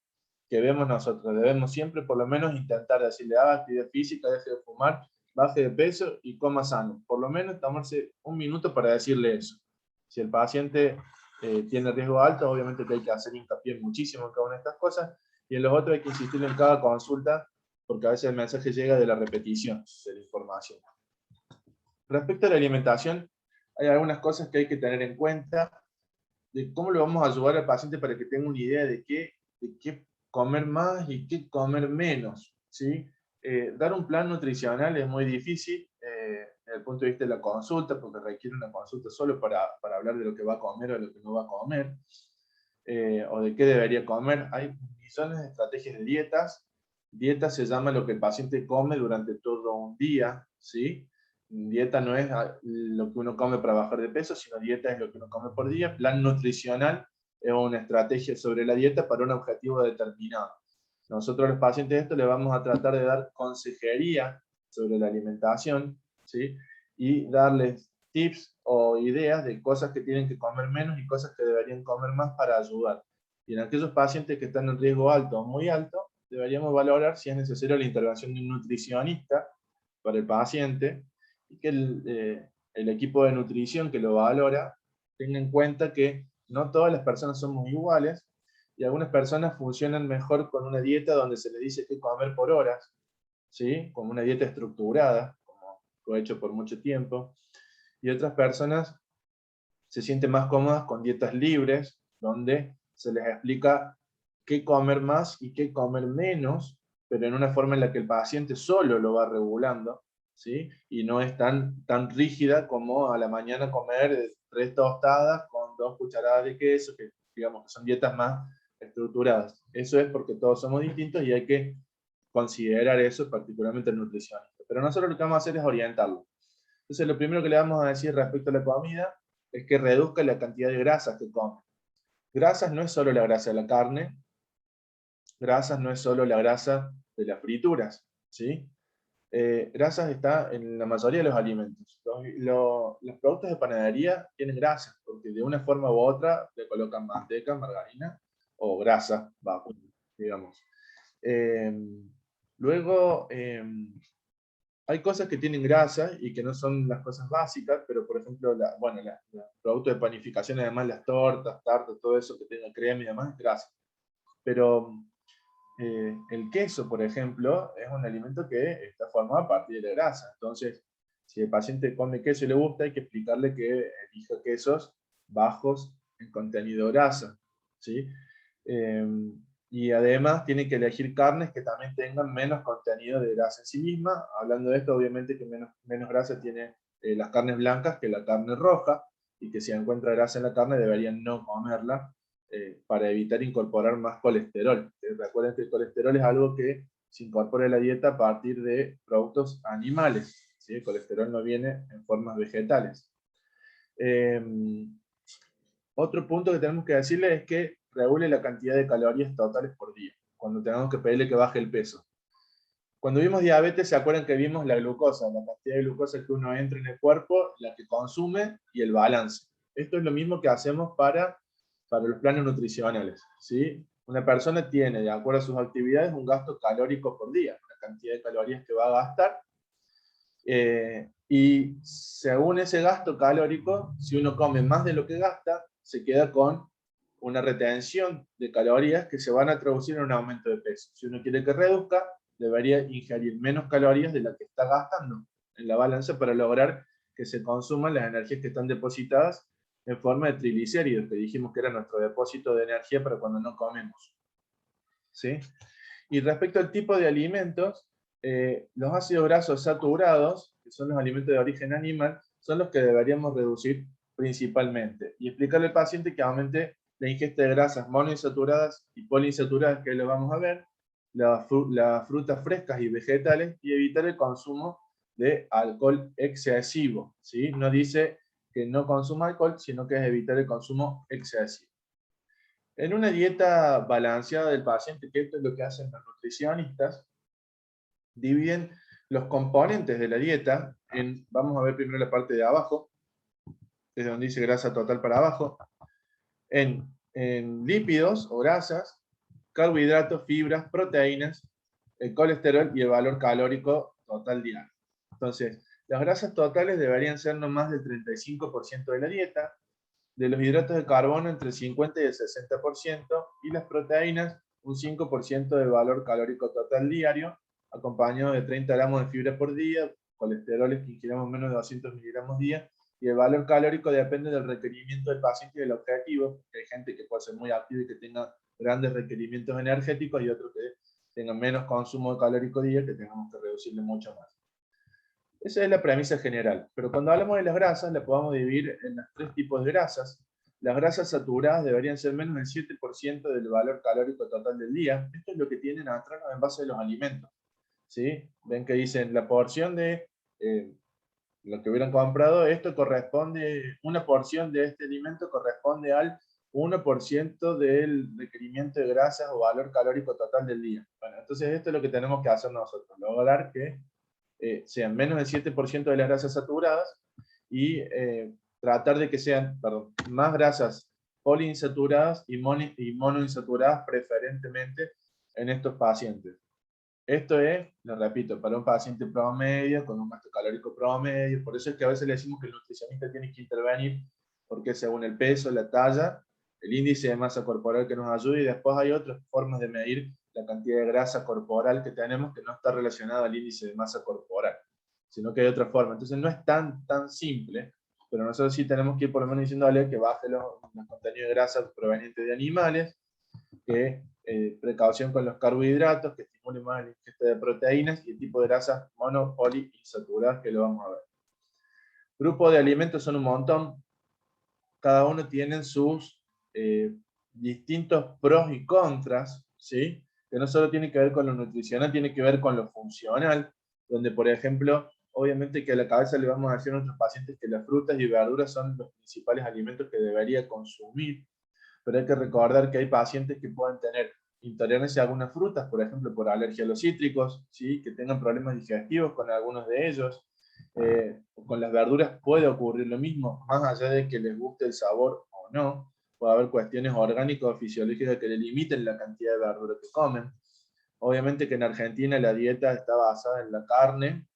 que vemos nosotros. Debemos siempre por lo menos intentar decirle: haga actividad física, deje de fumar, baje de peso y coma sano. Por lo menos tomarse un minuto para decirle eso. Si el paciente tiene riesgo alto, obviamente que hay que hacer hincapié muchísimo en cada una de estas cosas, y en los otros hay que insistir en cada consulta, porque a veces el mensaje llega de la repetición de la información. Respecto a la alimentación, hay algunas cosas que hay que tener en cuenta, de cómo le vamos a ayudar al paciente para que tenga una idea de qué comer más y qué comer menos, ¿sí? Dar un plan nutricional es muy difícil desde el punto de vista de la consulta, porque requiere una consulta solo para hablar de lo que va a comer o de lo que no va a comer, o de qué debería comer. Hay millones de estrategias de dietas. Dieta se llama lo que el paciente come durante todo un día, ¿sí? Dieta no es lo que uno come para bajar de peso, sino dieta es lo que uno come por día. Plan nutricional es una estrategia sobre la dieta para un objetivo determinado. Nosotros a los pacientes esto le vamos a tratar de dar consejería sobre la alimentación, ¿sí? Y darles tips o ideas de cosas que tienen que comer menos y cosas que deberían comer más para ayudar. Y en aquellos pacientes que están en riesgo alto o muy alto, deberíamos valorar si es necesaria la intervención de un nutricionista para el paciente, y que el equipo de nutrición que lo valora tenga en cuenta que no todas las personas somos iguales, y algunas personas funcionan mejor con una dieta donde se les dice qué comer por horas, ¿sí? Como una dieta estructurada, como lo he hecho por mucho tiempo, y otras personas se sienten más cómodas con dietas libres, donde se les explica qué comer más y qué comer menos, pero en una forma en la que el paciente solo lo va regulando, ¿sí? Y no es tan rígida como a la mañana comer 3 tostadas con 2 cucharadas de queso, que digamos que son dietas más estructuradas. Eso es porque todos somos distintos y hay que considerar eso, particularmente el nutricionista. Pero nosotros lo que vamos a hacer es orientarlo. Entonces, lo primero que le vamos a decir respecto a la comida es que reduzca la cantidad de grasas que come. Grasas no es solo la grasa de la carne, grasas no es solo la grasa de las frituras, ¿sí? Grasas está en la mayoría de los alimentos. Los productos de panadería tienen grasas, porque de una forma u otra le colocan manteca, margarina o grasa vacuna, digamos. Eh, luego, hay cosas que tienen grasa y que no son las cosas básicas, pero por ejemplo, los productos de panificación, además las tortas, tartas, todo eso que tenga crema y demás, es grasa. Pero el queso, por ejemplo, es un alimento que está formado a partir de la grasa. Entonces, si el paciente come queso y le gusta, hay que explicarle que elija quesos bajos en contenido de grasa, ¿sí? Eh, y además tiene que elegir carnes que también tengan menos contenido de grasa en sí misma. Hablando de esto, obviamente que menos grasa tiene las carnes blancas que la carne roja, y que si encuentra grasa en la carne deberían no comerla, para evitar incorporar más colesterol. Recuerden que el colesterol es algo que se incorpora en la dieta a partir de productos animales, ¿sí? El colesterol no viene en formas vegetales. Eh, Otro punto que tenemos que decirle es que regule la cantidad de calorías totales por día, cuando tengamos que pedirle que baje el peso. Cuando vimos diabetes, ¿se acuerdan que vimos la glucosa, la cantidad de glucosa que uno entra en el cuerpo, la que consume y el balance? Esto es lo mismo que hacemos para los planes nutricionales, ¿sí? Una persona tiene, de acuerdo a sus actividades, un gasto calórico por día, la cantidad de calorías que va a gastar, y según ese gasto calórico, si uno come más de lo que gasta, se queda con una retención de calorías que se van a traducir en un aumento de peso. Si uno quiere que reduzca, debería ingerir menos calorías de las que está gastando en la balanza para lograr que se consuman las energías que están depositadas en forma de triglicéridos, que dijimos que era nuestro depósito de energía para cuando no comemos, ¿sí? Y respecto al tipo de alimentos, los ácidos grasos saturados, que son los alimentos de origen animal, son los que deberíamos reducir principalmente. Y explicarle al paciente que aumente la ingesta de grasas monoinsaturadas y poliinsaturadas, que lo vamos a ver, las frutas frescas y vegetales, y evitar el consumo de alcohol excesivo, ¿sí? No dice que no consuma alcohol, sino que es evitar el consumo excesivo. En una dieta balanceada del paciente, que esto es lo que hacen los nutricionistas, dividen los componentes de la dieta en, vamos a ver primero la parte de abajo, desde donde dice grasa total para abajo, en lípidos o grasas, carbohidratos, fibras, proteínas, el colesterol y el valor calórico total diario. Entonces, las grasas totales deberían ser no más del 35% de la dieta, de los hidratos de carbono entre el 50 y el 60%, y las proteínas un 5% del valor calórico total diario, acompañado de 30 gramos de fibra por día, colesteroles que ingiramos menos de 200 miligramos día, y el valor calórico depende del requerimiento del paciente y del objetivo. Hay gente que puede ser muy activa y que tenga grandes requerimientos energéticos, y otros que tengan menos consumo calórico día, que tengamos que reducirle mucho más. Esa es la premisa general. Pero cuando hablamos de las grasas, la podemos dividir en los 3 tipos de grasas. Las grasas saturadas deberían ser menos del 7% del valor calórico total del día. Esto es lo que tienen atrás en base de los alimentos, ¿sí? Ven que dicen la porción de lo que hubieran comprado, esto corresponde, una porción de este alimento corresponde al 1% del requerimiento de grasas o valor calórico total del día. Bueno, entonces esto es lo que tenemos que hacer nosotros, lograr que sean menos del 7% de las grasas saturadas, y tratar de que sean, perdón, más grasas poliinsaturadas y monoinsaturadas preferentemente en estos pacientes. Esto es, lo repito, para un paciente promedio, con un gasto calórico promedio. Por eso es que a veces le decimos que el nutricionista tiene que intervenir, porque según el peso, la talla, el índice de masa corporal que nos ayuda, y después hay otras formas de medir la cantidad de grasa corporal que tenemos que no está relacionada al índice de masa corporal, sino que hay otra forma. Entonces no es tan simple, pero nosotros sí tenemos que ir por lo menos diciéndole que baje los contenidos de grasa provenientes de animales, que precaución con los carbohidratos, que estimule más la ingesta de proteínas, y el tipo de grasas mono, poli y saturadas, que lo vamos a ver. Grupos de alimentos son un montón, cada uno tiene sus distintos pros y contras, ¿sí? Que no solo tiene que ver con lo nutricional, tiene que ver con lo funcional, donde por ejemplo, obviamente que a la cabeza le vamos a decir a nuestros pacientes que las frutas y verduras son los principales alimentos que debería consumir, pero hay que recordar que hay pacientes que pueden tener intolerancia a algunas frutas, por ejemplo, por alergia a los cítricos, ¿sí? Que tengan problemas digestivos con algunos de ellos. Con las verduras puede ocurrir lo mismo, más allá de que les guste el sabor o no. Puede haber cuestiones orgánicas o fisiológicas que le limiten la cantidad de verdura que comen. Obviamente que en Argentina la dieta está basada en la carne,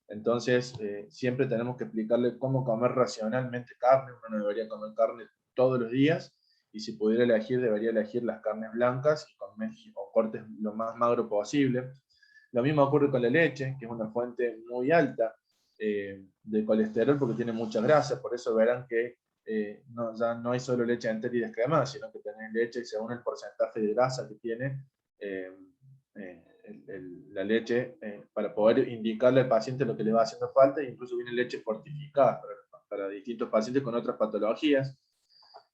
entonces siempre tenemos que explicarle cómo comer racionalmente carne. Uno no debería comer carne todos los días, y si pudiera elegir, debería elegir las carnes blancas y con o cortes lo más magro posible. Lo mismo ocurre con la leche, que es una fuente muy alta de colesterol porque tiene mucha grasa. Por eso verán que ya no hay solo leche entera y descremada, sino que tenés leche según el porcentaje de grasa que tiene la leche, para poder indicarle al paciente lo que le va haciendo falta. E incluso viene leche fortificada para distintos pacientes con otras patologías.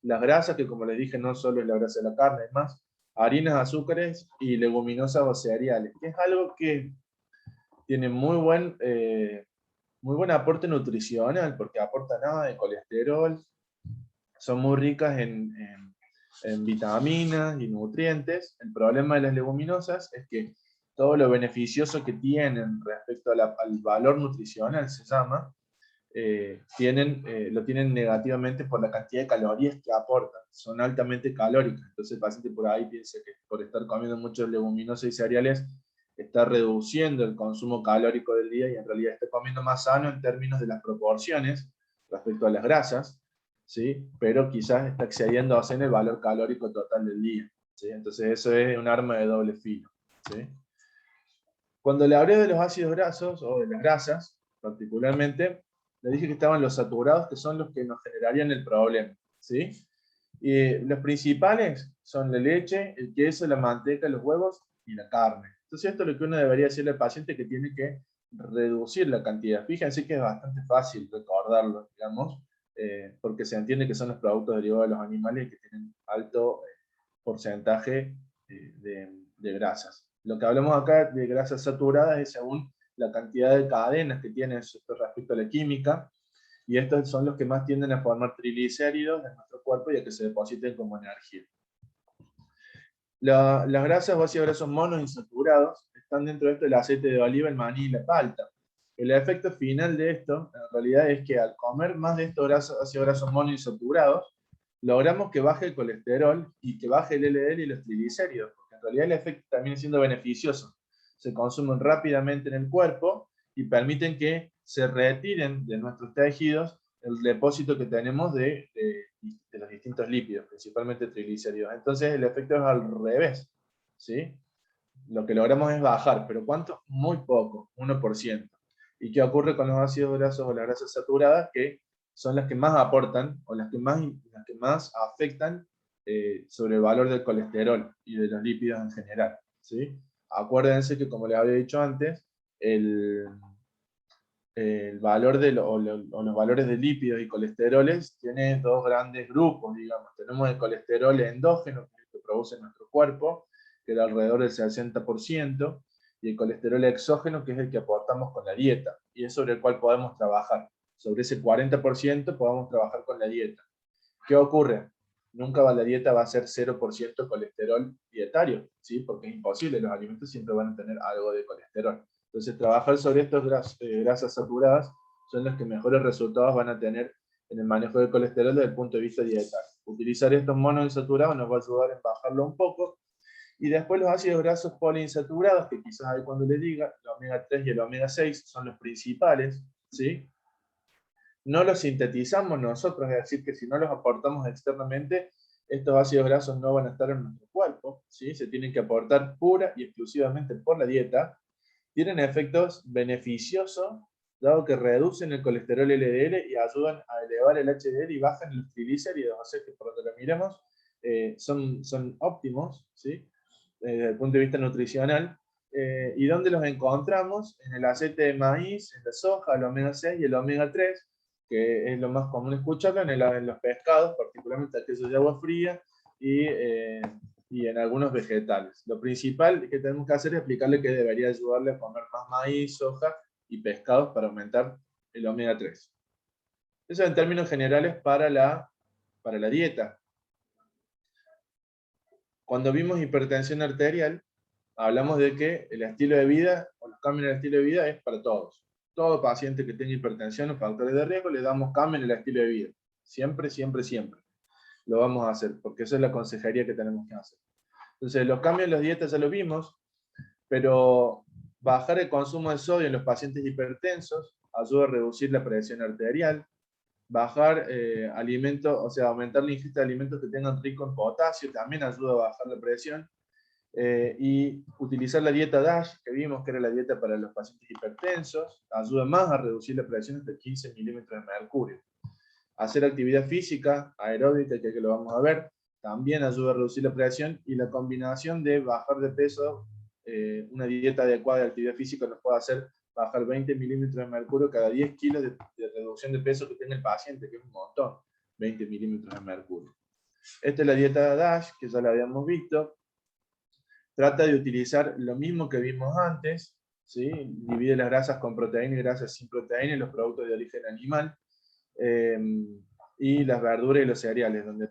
Las grasas, que como les dije, no solo es la grasa de la carne, es más, harinas, azúcares y leguminosas o cereales, que es algo que tiene muy buen aporte nutricional, porque aporta nada de colesterol, son muy ricas en vitaminas y nutrientes. El problema de las leguminosas es que todo lo beneficioso que tienen respecto al valor nutricional, se llama, lo tienen negativamente por la cantidad de calorías que aportan. Son altamente calóricas. Entonces el paciente por ahí piensa que por estar comiendo muchos leguminosas y cereales está reduciendo el consumo calórico del día, y en realidad está comiendo más sano en términos de las proporciones respecto a las grasas, ¿sí? Pero quizás está excediéndose en el valor calórico total del día, ¿sí? Entonces eso es un arma de doble filo, ¿sí? Cuando le hablé de los ácidos grasos, o de las grasas particularmente, le dije que estaban los saturados, que son los que nos generarían el problema, ¿sí? Y los principales son la leche, el queso, la manteca, los huevos y la carne. Entonces esto es lo que uno debería decirle al paciente, que tiene que reducir la cantidad. Fíjense que es bastante fácil recordarlo, digamos, porque se entiende que son los productos derivados de los animales y que tienen alto porcentaje de grasas. Lo que hablamos acá de grasas saturadas es según la cantidad de cadenas que tienen respecto a la química, y estos son los que más tienden a formar triglicéridos en nuestro cuerpo y a que se depositen como energía. Las grasas o ácidos grasos monoinsaturados están dentro de esto el aceite de oliva, el maní y la palta. El efecto final de esto, en realidad, es que al comer más de estos ácidos grasos monoinsaturados, logramos que baje el colesterol y que baje el LDL y los triglicéridos, porque en realidad el efecto también siendo beneficioso. Se consumen rápidamente en el cuerpo y permiten que se retiren de nuestros tejidos el depósito que tenemos de los distintos lípidos, principalmente triglicéridos. Entonces el efecto es al revés, ¿sí? Lo que logramos es bajar, pero ¿cuánto? Muy poco, 1%. ¿Y qué ocurre con los ácidos grasos o las grasas saturadas? Que son las que más aportan, o las que más afectan sobre el valor del colesterol y de los lípidos en general, ¿sí? Acuérdense que, como les había dicho antes, el valor o los valores de lípidos y colesteroles tiene dos grandes grupos, digamos. Tenemos el colesterol endógeno, que es el que produce nuestro cuerpo, que era alrededor del 60%, y el colesterol exógeno, que es el que aportamos con la dieta, y es sobre el cual podemos trabajar. Sobre ese 40% podemos trabajar con la dieta. ¿Qué ocurre? Nunca la dieta va a ser 0% colesterol dietario, ¿sí? Porque es imposible, los alimentos siempre van a tener algo de colesterol. Entonces, trabajar sobre estas grasas saturadas son los que mejores resultados van a tener en el manejo del colesterol desde el punto de vista dietario. Utilizar estos monoinsaturados nos va a ayudar en bajarlo un poco. Y después los ácidos grasos poliinsaturados, que quizás ahí cuando les diga, el omega 3 y el omega 6 son los principales, ¿sí? No los sintetizamos nosotros, es decir, que si no los aportamos externamente, estos ácidos grasos no van a estar en nuestro cuerpo, ¿sí? Se tienen que aportar pura y exclusivamente por la dieta. Tienen efectos beneficiosos, dado que reducen el colesterol LDL y ayudan a elevar el HDL y bajan los triglicéridos, o sea que por donde lo miremos son óptimos, ¿sí? Desde el punto de vista nutricional. ¿Y dónde los encontramos? En el aceite de maíz, en la soja, el omega 6 y el omega 3, que es lo más común escucharlo, en los pescados, particularmente aquellos de agua fría, y en algunos vegetales. Lo principal que tenemos que hacer es explicarle que debería ayudarle a comer más maíz, soja y pescados para aumentar el omega 3. Eso en términos generales para la dieta. Cuando vimos hipertensión arterial, hablamos de que el estilo de vida, o los cambios en el estilo de vida, es para todos. Todo paciente que tenga hipertensión o factores de riesgo, le damos cambio en el estilo de vida. Siempre, siempre, siempre. Lo vamos a hacer, porque esa es la consejería que tenemos que hacer. Entonces, los cambios en las dietas ya lo vimos, pero bajar el consumo de sodio en los pacientes hipertensos ayuda a reducir la presión arterial. Bajar alimentos, o sea, aumentar la ingesta de alimentos que tengan rico en potasio también ayuda a bajar la presión. Y utilizar la dieta DASH, que vimos que era la dieta para los pacientes hipertensos, ayuda más a reducir la presión hasta 15 milímetros de mercurio. Hacer actividad física, aeróbica, que lo vamos a ver, también ayuda a reducir la presión, y la combinación de bajar de peso, una dieta adecuada de actividad física nos puede hacer bajar 20 milímetros de mercurio cada 10 kilos de reducción de peso que tenga el paciente, que es un montón, 20 milímetros de mercurio. Esta es la dieta DASH, que ya la habíamos visto. Trata de utilizar lo mismo que vimos antes, ¿sí? Divide las grasas con proteína y grasas sin proteína y los productos de origen animal, y las verduras y los cereales, donde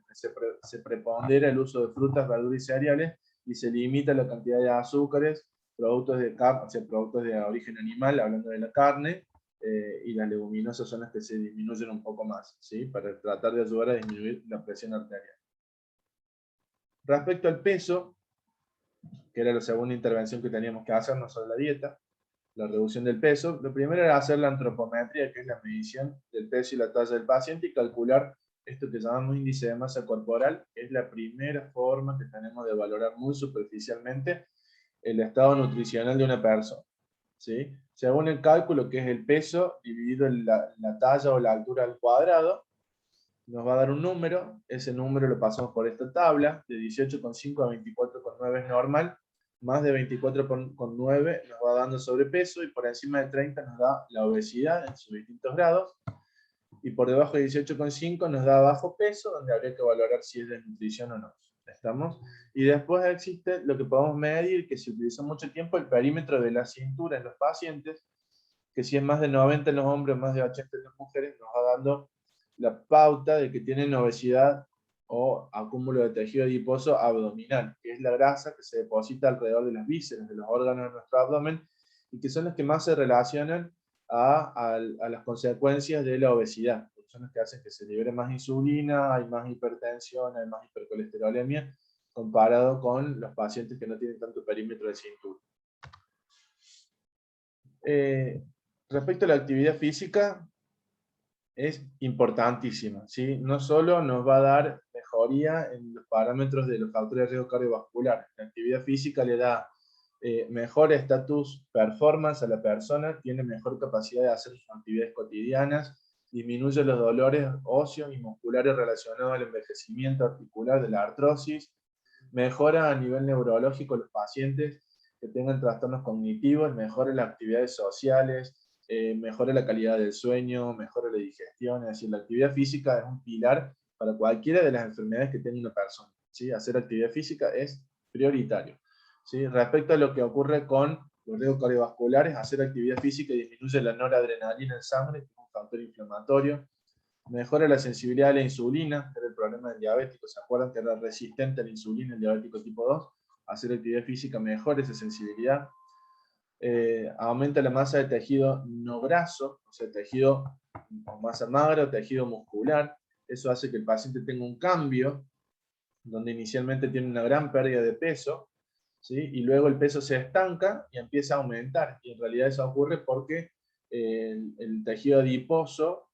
se prepondera el uso de frutas, verduras y cereales, y se limita la cantidad de azúcares, productos de origen animal, hablando de la carne, y las leguminosas son las que se disminuyen un poco más, ¿sí? Para tratar de ayudar a disminuir la presión arterial. Respecto al peso, que era la segunda intervención que teníamos que hacer, no solo la dieta, la reducción del peso, lo primero era hacer la antropometría, que es la medición del peso y la talla del paciente, y calcular esto que llamamos índice de masa corporal, que es la primera forma que tenemos de valorar muy superficialmente el estado nutricional de una persona, ¿sí? Según el cálculo, que es el peso dividido en la talla o la altura al cuadrado, nos va a dar un número. Ese número lo pasamos por esta tabla, de 18,5 a 24,9 es normal, más de 24,9 nos va dando sobrepeso, y por encima de 30 nos da la obesidad en sus distintos grados, y por debajo de 18,5 nos da bajo peso, donde habría que valorar si es desnutrición o no. ¿Estamos? Y después existe lo que podemos medir, que se utiliza mucho tiempo, el perímetro de la cintura en los pacientes, que si es más de 90 en los hombres, más de 80 en las mujeres, nos va dando la pauta de que tienen obesidad o acúmulo de tejido adiposo abdominal, que es la grasa que se deposita alrededor de las vísceras, de los órganos de nuestro abdomen, y que son las que más se relacionan a las consecuencias de la obesidad, porque son las que hacen que se libere más insulina, hay más hipertensión, hay más hipercolesterolemia, comparado con los pacientes que no tienen tanto perímetro de cintura. Respecto a la actividad física, es importantísima, ¿sí? No solo nos va a dar mejoría en los parámetros de los factores de riesgo cardiovascular, la actividad física le da mejor estatus performance a la persona, tiene mejor capacidad de hacer sus actividades cotidianas, disminuye los dolores óseos y musculares relacionados al envejecimiento articular de la artrosis, mejora a nivel neurológico los pacientes que tengan trastornos cognitivos, mejora las actividades sociales, mejora la calidad del sueño, mejora la digestión. Es decir, la actividad física es un pilar para cualquiera de las enfermedades que tenga una persona, ¿sí? Hacer actividad física es prioritario, ¿sí? Respecto a lo que ocurre con los riesgos cardiovasculares, hacer actividad física disminuye la noradrenalina en sangre, que es un factor inflamatorio, mejora la sensibilidad a la insulina, que era el problema del diabético. ¿Se acuerdan que era resistente a la insulina el diabético tipo 2? Hacer actividad física mejora esa sensibilidad. Aumenta la masa de tejido no graso, o sea, tejido o masa magra o tejido muscular. Eso hace que el paciente tenga un cambio, donde inicialmente tiene una gran pérdida de peso, ¿sí? Y luego el peso se estanca y empieza a aumentar. Y en realidad eso ocurre porque el tejido adiposo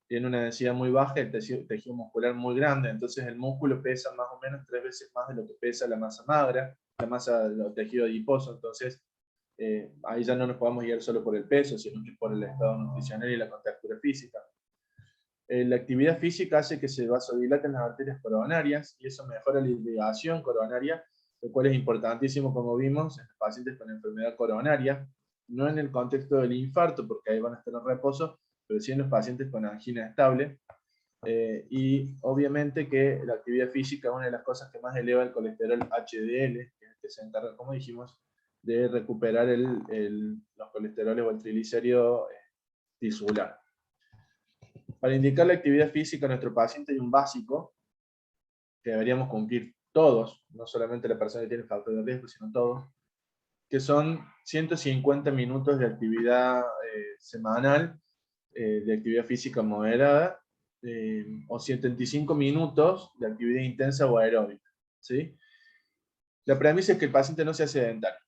tiene una densidad muy baja y el tejido muscular muy grande. Entonces el músculo pesa más o menos 3 veces más de lo que pesa la masa magra, la masa del tejido adiposo. Entonces ahí ya no nos podemos guiar solo por el peso, sino que por el estado nutricional y la contextura física. La actividad física hace que se vasodilaten las arterias coronarias y eso mejora la irrigación coronaria, lo cual es importantísimo, como vimos, en los pacientes con enfermedad coronaria, no en el contexto del infarto, porque ahí van a estar en reposo, pero sí en los pacientes con angina estable. Y obviamente que la actividad física es una de las cosas que más eleva el colesterol HDL, que es el que se encarga, como dijimos, de recuperar los colesteroles o el triglicérido tisular. Para indicar la actividad física a nuestro paciente hay un básico que deberíamos cumplir todos, no solamente la persona que tiene factor de riesgo, sino todos, que son 150 minutos de actividad semanal, de actividad física moderada, o 75 minutos de actividad intensa o aeróbica, ¿sí? La premisa es que el paciente no sea sedentario.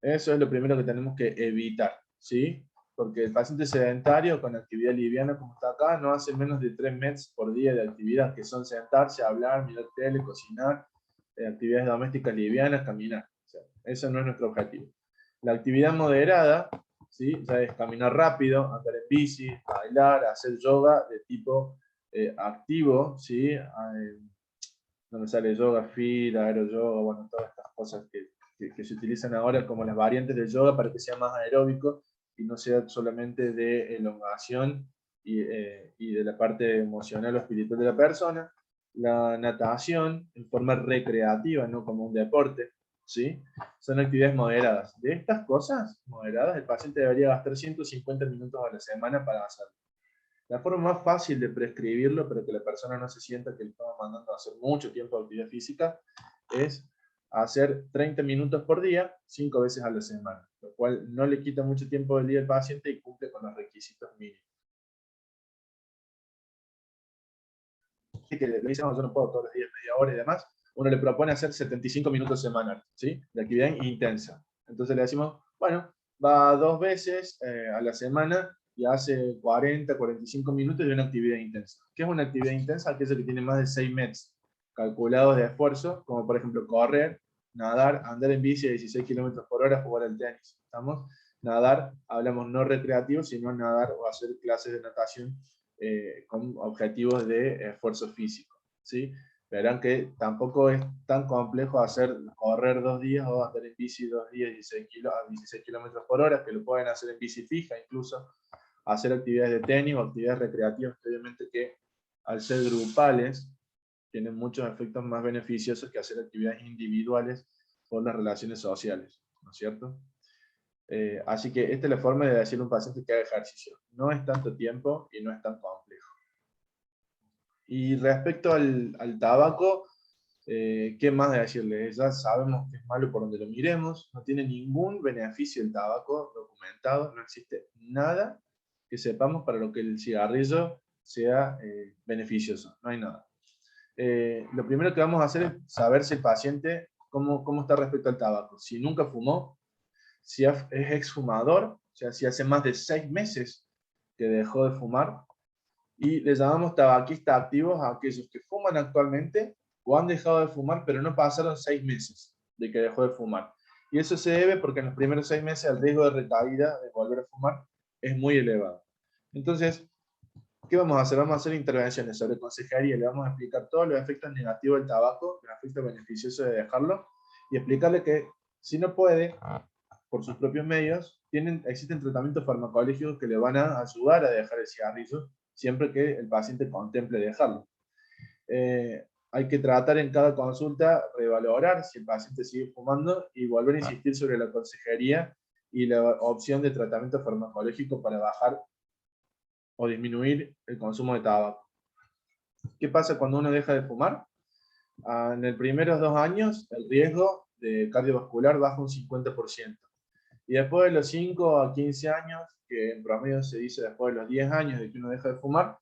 Eso es lo primero que tenemos que evitar, ¿sí? Porque el paciente sedentario con actividad liviana como está acá no hace menos de 3 METs por día de actividad, que son sentarse, hablar, mirar tele, cocinar, actividades domésticas livianas, caminar. O sea, eso no es nuestro objetivo. La actividad moderada, ¿sí? Ya es caminar rápido, andar en bici, bailar, hacer yoga de tipo activo, ¿sí? Donde sale yoga fit, aeroyoga, bueno, todas estas cosas que se utilizan ahora como las variantes del yoga para que sea más aeróbico y no sea solamente de elongación y de la parte emocional o espiritual de la persona. La natación en forma recreativa, no como un deporte, ¿sí? Son actividades moderadas. De estas cosas moderadas, el paciente debería gastar 150 minutos a la semana para hacerlo. La forma más fácil de prescribirlo, pero que la persona no se sienta que le estamos mandando a hacer mucho tiempo de actividad física, es hacer 30 minutos por día, 5 veces a la semana, lo cual no le quita mucho tiempo del día al paciente y cumple con los requisitos mínimos. Que le dicen, no, yo no puedo todos los días, media hora y demás, uno le propone hacer 75 minutos semanales, ¿sí? De actividad intensa. Entonces le decimos, bueno, va 2 veces a la semana y hace 40, 45 minutos de una actividad intensa. ¿Qué es una actividad intensa? Aquella que tiene más de 6 METs calculados de esfuerzo, como por ejemplo correr, nadar, andar en bici a 16 km por hora, jugar al tenis. ¿Estamos? Nadar, hablamos no recreativo, sino nadar o hacer clases de natación con objetivos de esfuerzo físico, ¿sí? Verán que tampoco es tan complejo hacer correr 2 días o andar en bici 2 días a 16 km por hora, que lo pueden hacer en bici fija incluso, hacer actividades de tenis o actividades recreativas, que obviamente que al ser grupales tienen muchos efectos más beneficiosos que hacer actividades individuales por las relaciones sociales, ¿no es cierto? Así que esta es la forma de decirle a un paciente que haga ejercicio. No es tanto tiempo y no es tan complejo. Y respecto al tabaco, ¿qué más decirle? Ya sabemos que es malo por donde lo miremos, no tiene ningún beneficio el tabaco documentado, no existe nada que sepamos para lo que el cigarrillo sea beneficioso, no hay nada. Lo primero que vamos a hacer es saber si el paciente, cómo está respecto al tabaco. Si nunca fumó, si es exfumador, o sea, si hace más de 6 meses que dejó de fumar, y le llamamos tabaquistas activos a aquellos que fuman actualmente o han dejado de fumar, pero no pasaron 6 meses de que dejó de fumar. Y eso se debe porque en los primeros 6 meses el riesgo de recaída, de volver a fumar, es muy elevado. Entonces, ¿qué vamos a hacer? Vamos a hacer intervenciones sobre consejería, le vamos a explicar todos los efectos negativos del tabaco, los efectos beneficiosos de dejarlo, y explicarle que si no puede, por sus propios medios, existen tratamientos farmacológicos que le van a ayudar a dejar el cigarrillo, siempre que el paciente contemple dejarlo. Hay que tratar en cada consulta, revalorar si el paciente sigue fumando y volver a insistir sobre la consejería y la opción de tratamiento farmacológico para bajar o disminuir el consumo de tabaco. ¿Qué pasa cuando uno deja de fumar? En los primeros 2 años, el riesgo de cardiovascular baja un 50%. Y después de los 5 a 15 años, que en promedio se dice después de los 10 años de que uno deja de fumar,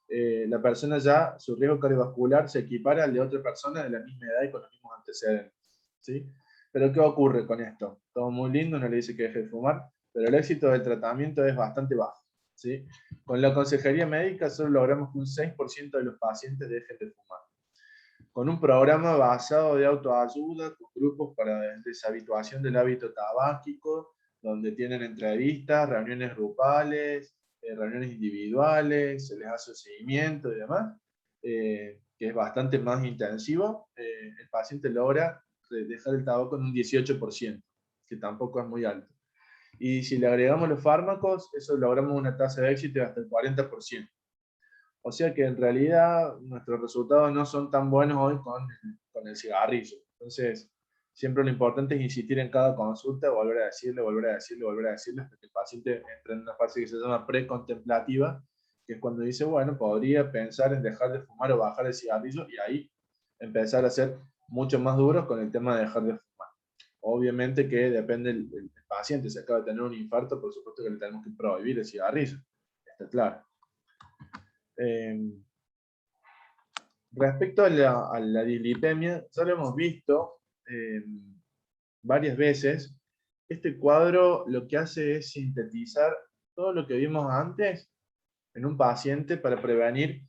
la persona ya, su riesgo cardiovascular se equipara al de otra persona de la misma edad y con los mismos antecedentes, ¿sí? Pero ¿qué ocurre con esto? Todo muy lindo, uno le dice que deje de fumar, pero el éxito del tratamiento es bastante bajo, ¿sí? Con la consejería médica solo logramos que un 6% de los pacientes dejen de fumar. Con un programa basado de autoayuda, con grupos para deshabituación del hábito tabáquico, donde tienen entrevistas, reuniones grupales, reuniones individuales, se les hace seguimiento y demás, que es bastante más intensivo, el paciente logra dejar el tabaco en un 18%, que tampoco es muy alto. Y si le agregamos los fármacos, eso logramos una tasa de éxito de hasta el 40%. O sea que en realidad nuestros resultados no son tan buenos hoy con el cigarrillo. Entonces, siempre lo importante es insistir en cada consulta, volver a decirle, volver a decirle, volver a decirle, hasta que el paciente entre en una fase que se llama precontemplativa, que es cuando dice, bueno, podría pensar en dejar de fumar o bajar el cigarrillo, y ahí empezar a ser mucho más duros con el tema de dejar de fumar. Obviamente que depende del paciente, si acaba de tener un infarto, por supuesto que le tenemos que prohibir el cigarrillo, está claro. Respecto a la dislipemia, ya lo hemos visto varias veces. Este cuadro lo que hace es sintetizar todo lo que vimos antes en un paciente para prevenir,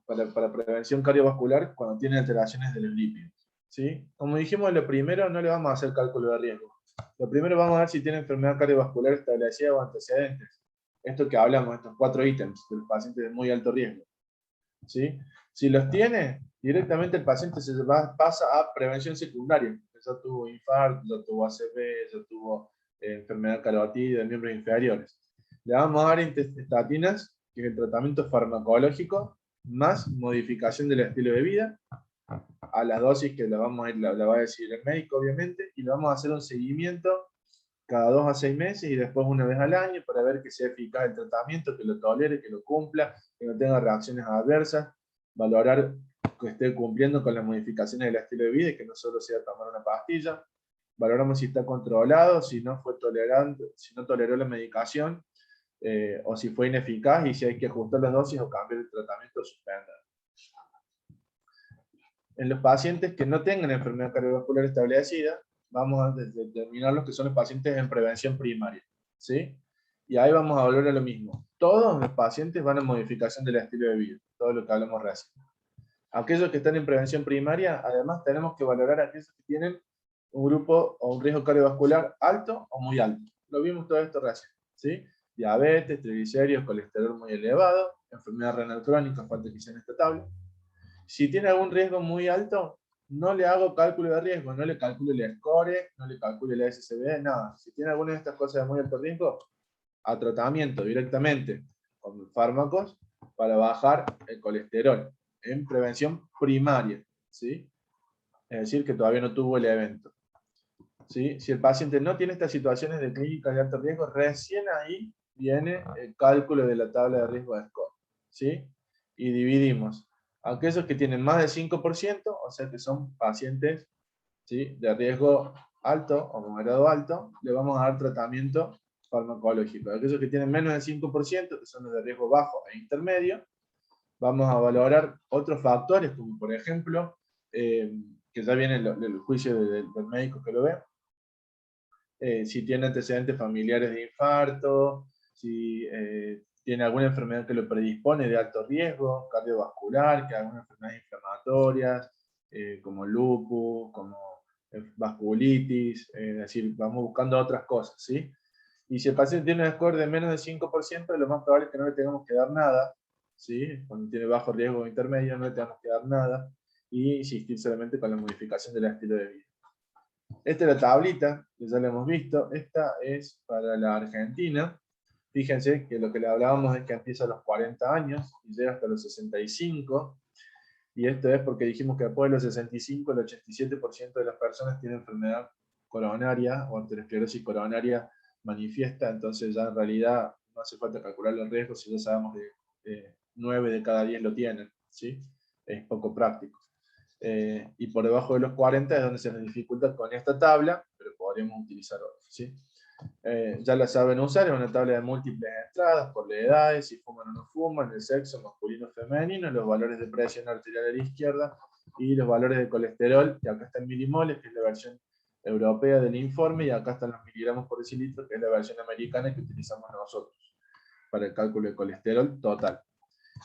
para prevención cardiovascular cuando tiene alteraciones de los lípidos, ¿sí? Como dijimos, lo primero no le vamos a hacer cálculo de riesgo. Lo primero vamos a ver si tiene enfermedad cardiovascular establecida o antecedentes. Esto que hablamos, estos 4 ítems de los pacientes de muy alto riesgo, ¿sí? Si los tiene, directamente el paciente pasa a prevención secundaria. Ya tuvo infarto, ya tuvo ACV, ya tuvo enfermedad carotídea de miembros inferiores. Le vamos a dar estatinas, que es el tratamiento farmacológico, más modificación del estilo de vida, a las dosis que la va a decidir el médico, obviamente, y le vamos a hacer un seguimiento cada 2 a 6 meses y después una vez al año para ver que sea eficaz el tratamiento, que lo tolere, que lo cumpla, que no tenga reacciones adversas, valorar que esté cumpliendo con las modificaciones del estilo de vida y que no solo sea tomar una pastilla. Valoramos si está controlado, si no fue tolerante, si no toleró la medicación, o si fue ineficaz y si hay que ajustar las dosis o cambiar el tratamiento o suspender. En los pacientes que no tengan enfermedad cardiovascular establecida, vamos a determinar los que son los pacientes en prevención primaria, ¿sí? Y ahí vamos a volver a lo mismo. Todos los pacientes van a modificación del estilo de vida, todo lo que hablamos recién. Aquellos que están en prevención primaria, además tenemos que valorar a aquellos que tienen un grupo o un riesgo cardiovascular alto o muy alto. Lo vimos todo esto recién, ¿sí? Diabetes, triglicéridos, colesterol muy elevado, enfermedad renal crónica, falta que sea en esta tabla. Si tiene algún riesgo muy alto, no le hago cálculo de riesgo, no le calculo el score, no le calculo el SCB, nada. Si tiene alguna de estas cosas de muy alto riesgo, a tratamiento directamente con fármacos para bajar el colesterol en prevención primaria, ¿sí? Es decir, que todavía no tuvo el evento, ¿sí? Si el paciente no tiene estas situaciones de clínica de alto riesgo, recién ahí viene el cálculo de la tabla de riesgo de score, ¿sí? Y dividimos aquellos que tienen más del 5%, o sea que son pacientes, ¿sí?, de riesgo alto o moderado alto, le vamos a dar tratamiento farmacológico. Aquellos que tienen menos del 5%, que son los de riesgo bajo e intermedio, vamos a valorar otros factores, como por ejemplo, que ya viene el juicio del médico que lo ve, si tiene antecedentes familiares de infarto, si tiene alguna enfermedad que lo predispone de alto riesgo, cardiovascular, que algunas enfermedades inflamatorias, como lupus, como vasculitis, es decir, vamos buscando otras cosas, ¿sí? Y si el paciente tiene un score de menos del 5%, lo más probable es que no le tengamos que dar nada, ¿sí? Cuando tiene bajo riesgo o intermedio, no le tengamos que dar nada, y insistir solamente con la modificación del estilo de vida. Esta es la tablita, que ya la hemos visto. Esta es para la Argentina. Fíjense que lo que le hablábamos es que empieza a los 40 años y llega hasta los 65. Y esto es porque dijimos que después de los 65, el 87% de las personas tienen enfermedad coronaria o arteriosclerosis coronaria manifiesta. Entonces ya en realidad no hace falta calcular los riesgos si ya sabemos que 9 de cada 10 lo tienen, ¿sí? Es poco práctico. Y por debajo de los 40 es donde se nos dificulta con esta tabla, pero podríamos utilizar otra, ¿sí? Ya la saben usar, es una tabla de múltiples entradas por las edades, si fuman o no fuman, el sexo masculino o femenino, los valores de presión arterial a la izquierda y los valores de colesterol, que acá están milimoles, que es la versión europea del informe, y acá están los miligramos por decilitro, que es la versión americana que utilizamos nosotros para el cálculo de colesterol total.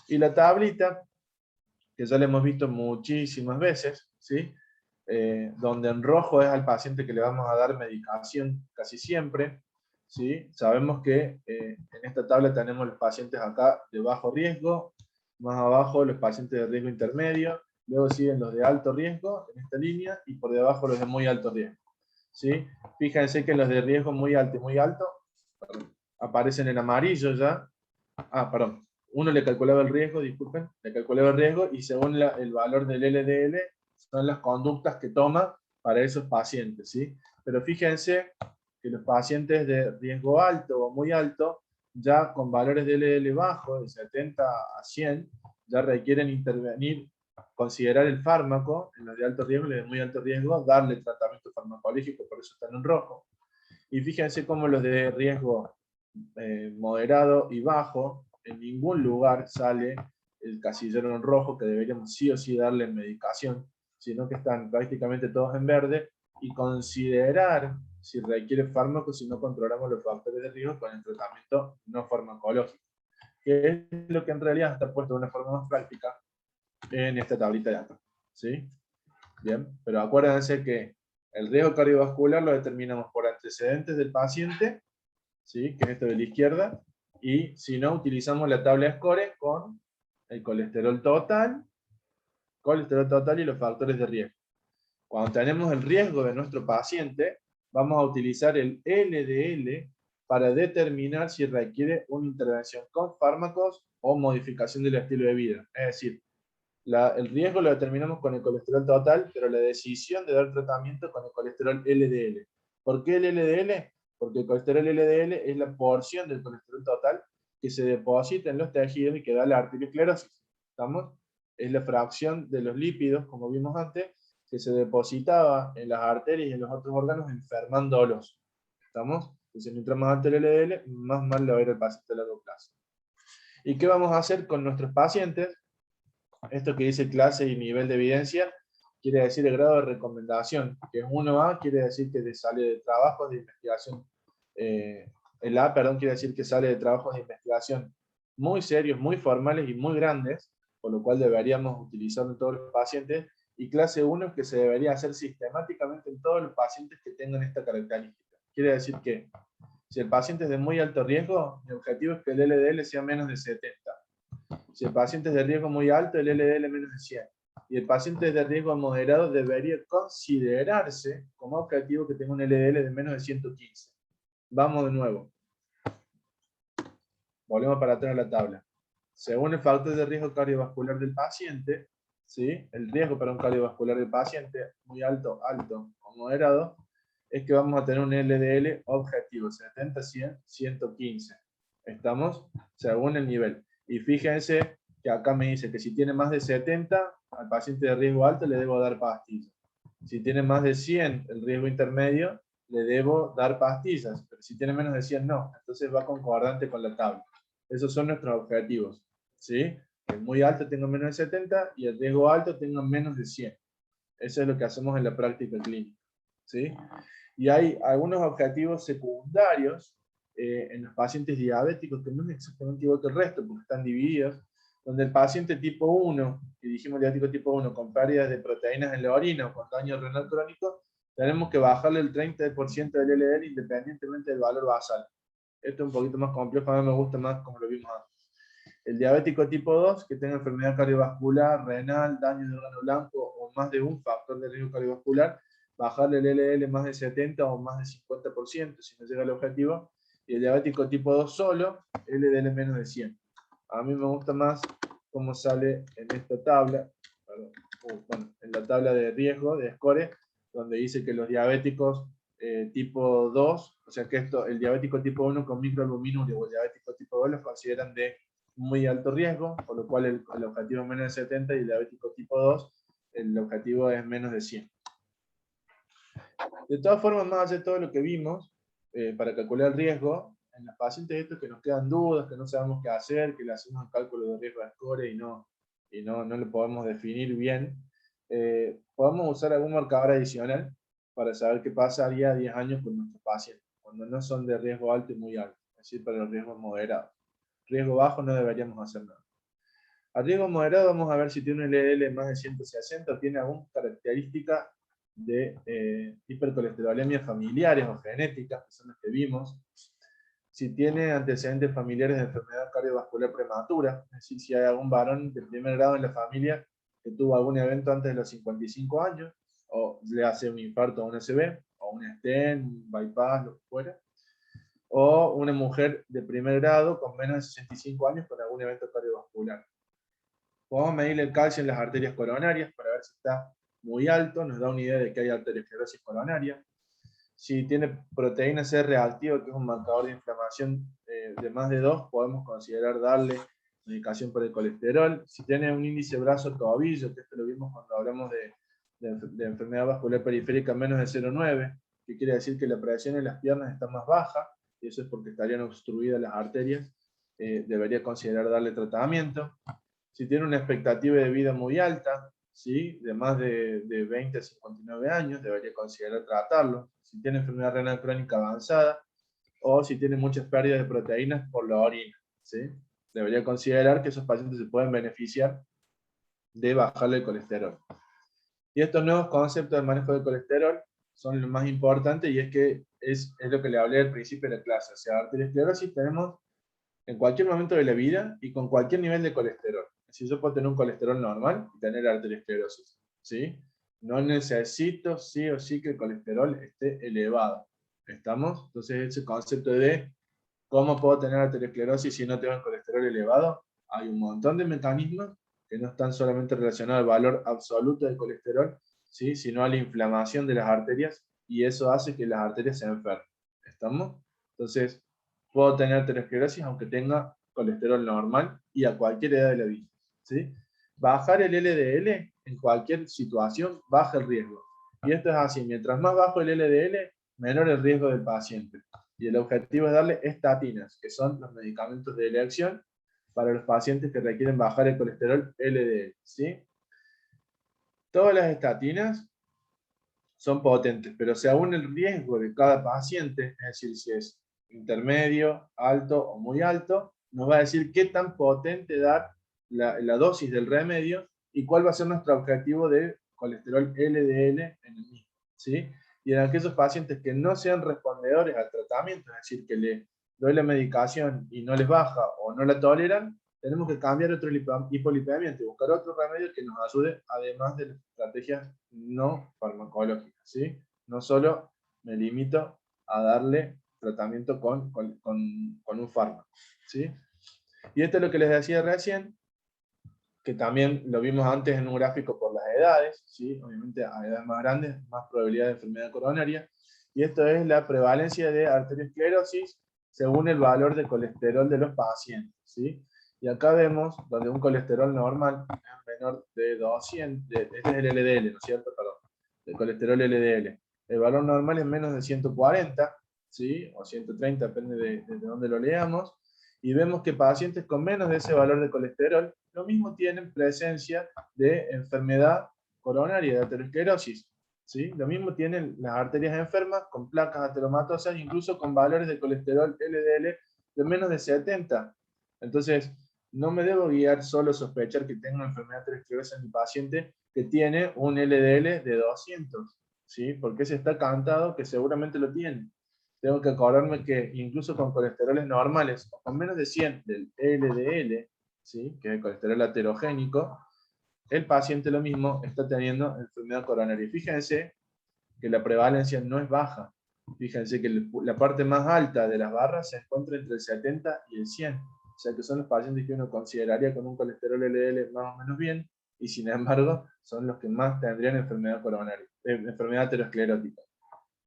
Y la tablita, que ya la hemos visto muchísimas veces, ¿sí? Donde en rojo es al paciente que le vamos a dar medicación casi siempre, ¿sí? Sabemos que en esta tabla tenemos los pacientes acá de bajo riesgo, más abajo los pacientes de riesgo intermedio, luego siguen los de alto riesgo en esta línea, y por debajo los de muy alto riesgo, ¿sí? Fíjense que los de riesgo muy alto y muy alto aparecen en amarillo ya. Perdón. Uno le calculaba el riesgo, disculpen, le calculaba el riesgo, y según el valor del LDL son las conductas que toma para esos pacientes, ¿sí? Pero fíjense que los pacientes de riesgo alto o muy alto, ya con valores de LDL bajo, de 70 a 100, ya requieren intervenir, considerar el fármaco, en los de alto riesgo y los de muy alto riesgo, darle tratamiento farmacológico, por eso están en rojo. Y fíjense cómo los de riesgo moderado y bajo, en ningún lugar sale el casillero en rojo, que deberíamos sí o sí darle medicación, sino que están prácticamente todos en verde, y considerar si requiere fármaco si no controlamos los factores de riesgo con el tratamiento no farmacológico, que es lo que en realidad está puesto de una forma más práctica en esta tablita de acá, ¿sí? Bien, pero acuérdense que el riesgo cardiovascular lo determinamos por antecedentes del paciente, ¿sí? Que es esto de la izquierda, y si no, utilizamos la tabla de SCORE con el colesterol total y los factores de riesgo. Cuando tenemos el riesgo de nuestro paciente, vamos a utilizar el LDL para determinar si requiere una intervención con fármacos o modificación del estilo de vida. Es decir, el riesgo lo determinamos con el colesterol total, pero la decisión de dar tratamiento con el colesterol LDL. ¿Por qué el LDL? Porque el colesterol LDL es la porción del colesterol total que se deposita en los tejidos y que da la arteriosclerosis. ¿Estamos? Es la fracción de los lípidos, como vimos antes, que se depositaba en las arterias y en los otros órganos enfermándolos. ¿Estamos? Entonces, mientras más alto el LDL, más mal le va a ir al paciente a largo plazo. ¿Y qué vamos a hacer con nuestros pacientes? Esto que dice clase y nivel de evidencia, quiere decir el grado de recomendación, que es 1A, quiere decir que sale de trabajos de investigación, el A, perdón, quiere decir que sale de trabajos de investigación muy serios, muy formales y muy grandes, por lo cual deberíamos utilizarlo en todos los pacientes, y clase 1 es que se debería hacer sistemáticamente en todos los pacientes que tengan esta característica. Quiere decir que si el paciente es de muy alto riesgo, mi objetivo es que el LDL sea menos de 70. Si el paciente es de riesgo muy alto, el LDL menos de 100. Y el paciente es de riesgo moderado, debería considerarse como objetivo que tenga un LDL de menos de 115. Vamos de nuevo. Volvemos para atrás a la tabla. Según el factor de riesgo cardiovascular del paciente, ¿sí? El riesgo para un cardiovascular del paciente, muy alto, alto o moderado, es que vamos a tener un LDL objetivo, 70, 100, 115. ¿Estamos? Según el nivel. Y fíjense que acá me dice que si tiene más de 70, al paciente de riesgo alto le debo dar pastillas. Si tiene más de 100, el riesgo intermedio, le debo dar pastillas. Pero si tiene menos de 100, no. Entonces va concordante con la tabla. Esos son nuestros objetivos, ¿sí? El muy alto tenga menos de 70 y el riesgo alto tenga menos de 100. Eso es lo que hacemos en la práctica clínica, ¿sí? Y hay algunos objetivos secundarios en los pacientes diabéticos que no es exactamente igual que el resto, porque están divididos, donde el paciente tipo 1, que dijimos diabético tipo 1, con pérdidas de proteínas en la orina o con daño renal crónico, tenemos que bajarle el 30% del LDL independientemente del valor basal. Esto es un poquito más complejo, a mí me gusta más como lo vimos antes. El diabético tipo 2, que tenga enfermedad cardiovascular, renal, daño de órgano blanco o más de un factor de riesgo cardiovascular, bajarle el LDL más de 70 o más de 50% si no llega al objetivo. Y el diabético tipo 2 solo, LDL menos de 100. A mí me gusta más cómo sale en esta tabla, bueno, en la tabla de riesgo de SCORE, donde dice que los diabéticos tipo 2, o sea que el diabético tipo 1 con microalbuminuria o el diabético tipo 2 los consideran de muy alto riesgo, por lo cual el objetivo es menos de 70 y el diabético tipo 2, el objetivo es menos de 100. De todas formas, más allá de todo lo que vimos, para calcular el riesgo, en los pacientes estos que nos quedan dudas, que no sabemos qué hacer, que le hacemos el cálculo de riesgo de score no lo podemos definir bien, podemos usar algún marcador adicional para saber qué pasaría a 10 años con nuestros pacientes, cuando no son de riesgo alto y muy alto, es decir, para los riesgos moderados. Riesgo bajo no deberíamos hacer nada. A riesgo moderado vamos a ver si tiene un LDL más de 160 o tiene alguna característica de hipercolesterolemia familiares o genéticas, que son las que vimos. Si tiene antecedentes familiares de enfermedad cardiovascular prematura, es decir, si hay algún varón de primer grado en la familia que tuvo algún evento antes de los 55 años, o le hace un infarto o un SB, o un stent, un bypass, lo que fuera, o una mujer de primer grado con menos de 65 años con algún evento cardiovascular. Podemos medir el calcio en las arterias coronarias para ver si está muy alto, nos da una idea de que hay arteriosclerosis coronaria. Si tiene proteína C reactiva, que es un marcador de inflamación de más de 2, podemos considerar darle medicación por el colesterol. Si tiene un índice brazo-tobillo, que esto lo vimos cuando hablamos de enfermedad vascular periférica menos de 0,9, que quiere decir que la presión en las piernas está más baja, y eso es porque estarían obstruidas las arterias, debería considerar darle tratamiento. Si tiene una expectativa de vida muy alta, ¿sí? De más de 20 a 59 años, debería considerar tratarlo. Si tiene enfermedad renal crónica avanzada, o si tiene muchas pérdidas de proteínas por la orina, ¿sí? Debería considerar que esos pacientes se pueden beneficiar de bajarle el colesterol. Y estos nuevos conceptos de manejo del colesterol son los más importantes, y es que es lo que le hablé al principio de la clase. O sea, arteriosclerosis tenemos en cualquier momento de la vida y con cualquier nivel de colesterol. Si yo puedo tener un colesterol normal y tener arteriosclerosis, ¿sí? No necesito sí o sí que el colesterol esté elevado. ¿Estamos? Entonces ese concepto de cómo puedo tener arteriosclerosis si no tengo el colesterol elevado, hay un montón de mecanismos que no están solamente relacionados al valor absoluto del colesterol, ¿sí? Sino a la inflamación de las arterias, y eso hace que las arterias se enfermen. ¿Estamos? Entonces, puedo tener arteriosclerosis aunque tenga colesterol normal y a cualquier edad de la vida, ¿sí? Bajar el LDL en cualquier situación baja el riesgo. Y esto es así, mientras más bajo el LDL, menor el riesgo del paciente. Y el objetivo es darle estatinas, que son los medicamentos de elección para los pacientes que requieren bajar el colesterol LDL, ¿sí? Todas las estatinas son potentes, pero según el riesgo de cada paciente, es decir, si es intermedio, alto o muy alto, nos va a decir qué tan potente dar la dosis del remedio y cuál va a ser nuestro objetivo de colesterol LDL en el mismo, ¿sí? Y en aquellos pacientes que no sean respondedores al tratamiento, es decir, que le doy la medicación y no les baja o no la toleran, tenemos que cambiar otro hipolipemiante y buscar otro remedio que nos ayude, además de las estrategias no farmacológicas, ¿sí? No solo me limito a darle tratamiento con un fármaco, ¿sí? Y esto es lo que les decía recién, que también lo vimos antes en un gráfico por las edades, ¿sí? Obviamente a edades más grandes, más probabilidad de enfermedad coronaria, y esto es la prevalencia de arteriosclerosis según el valor de colesterol de los pacientes, ¿sí? Y acá vemos donde un colesterol normal es menor de 200, este es el LDL, ¿no es cierto? Perdón, el colesterol LDL. El valor normal es menos de 140, ¿sí? O 130, depende de dónde lo leamos. Y vemos que pacientes con menos de ese valor de colesterol, lo mismo tienen presencia de enfermedad coronaria, de aterosclerosis, ¿sí? Lo mismo tienen las arterias enfermas, con placas ateromatosas, incluso con valores de colesterol LDL de menos de 70. Entonces, no me debo guiar solo a sospechar que tengo una enfermedad de aterosclerosis en mi paciente que tiene un LDL de 200, ¿sí? Porque se está cantado que seguramente lo tiene. Tengo que acordarme que incluso con colesteroles normales, o con menos de 100 del LDL, ¿sí? Que es el colesterol aterogénico, el paciente lo mismo está teniendo enfermedad coronaria. Fíjense que la prevalencia no es baja. Fíjense que la parte más alta de las barras se encuentra entre el 70 y el 100. O sea que son los pacientes que uno consideraría con un colesterol LDL más o menos bien, y sin embargo son los que más tendrían enfermedad coronaria, enfermedad aterosclerótica.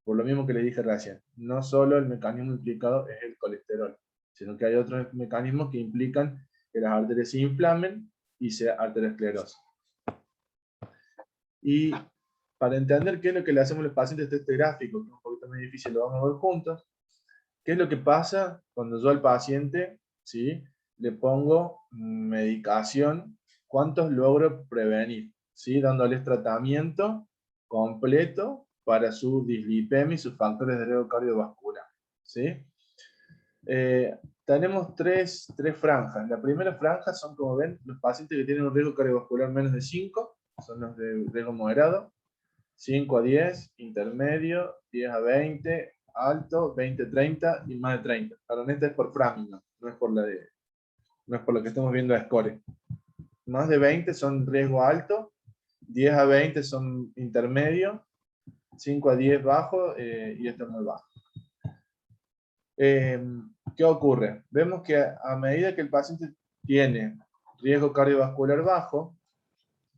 Por lo mismo que le dije recién, no solo el mecanismo implicado es el colesterol, sino que hay otros mecanismos que implican que las arterias se inflamen y sea arteriosclerosis. Y para entender qué es lo que le hacemos a los pacientes de este gráfico, que es un poquito más difícil, lo vamos a ver juntos, ¿Qué es lo que pasa cuando yo al paciente, ¿sí?, le pongo medicación? ¿Cuántos logro prevenir? ¿Sí? Dándoles tratamiento completo para su dislipemia y sus factores de riesgo cardiovascular. ¿Sí? Tenemos tres franjas. La primera franja son, como ven, los pacientes que tienen un riesgo cardiovascular menos de 5, son los de riesgo moderado. 5 a 10, intermedio, 10 a 20, alto, 20 a 30 y más de 30. Ahora, esta es por framing, no es por no es por lo que estamos viendo de score. Más de 20 son riesgo alto, 10 a 20 son intermedio, 5 a 10 bajo y esto es muy bajo. ¿Qué ocurre? Vemos que a medida que el paciente tiene riesgo cardiovascular bajo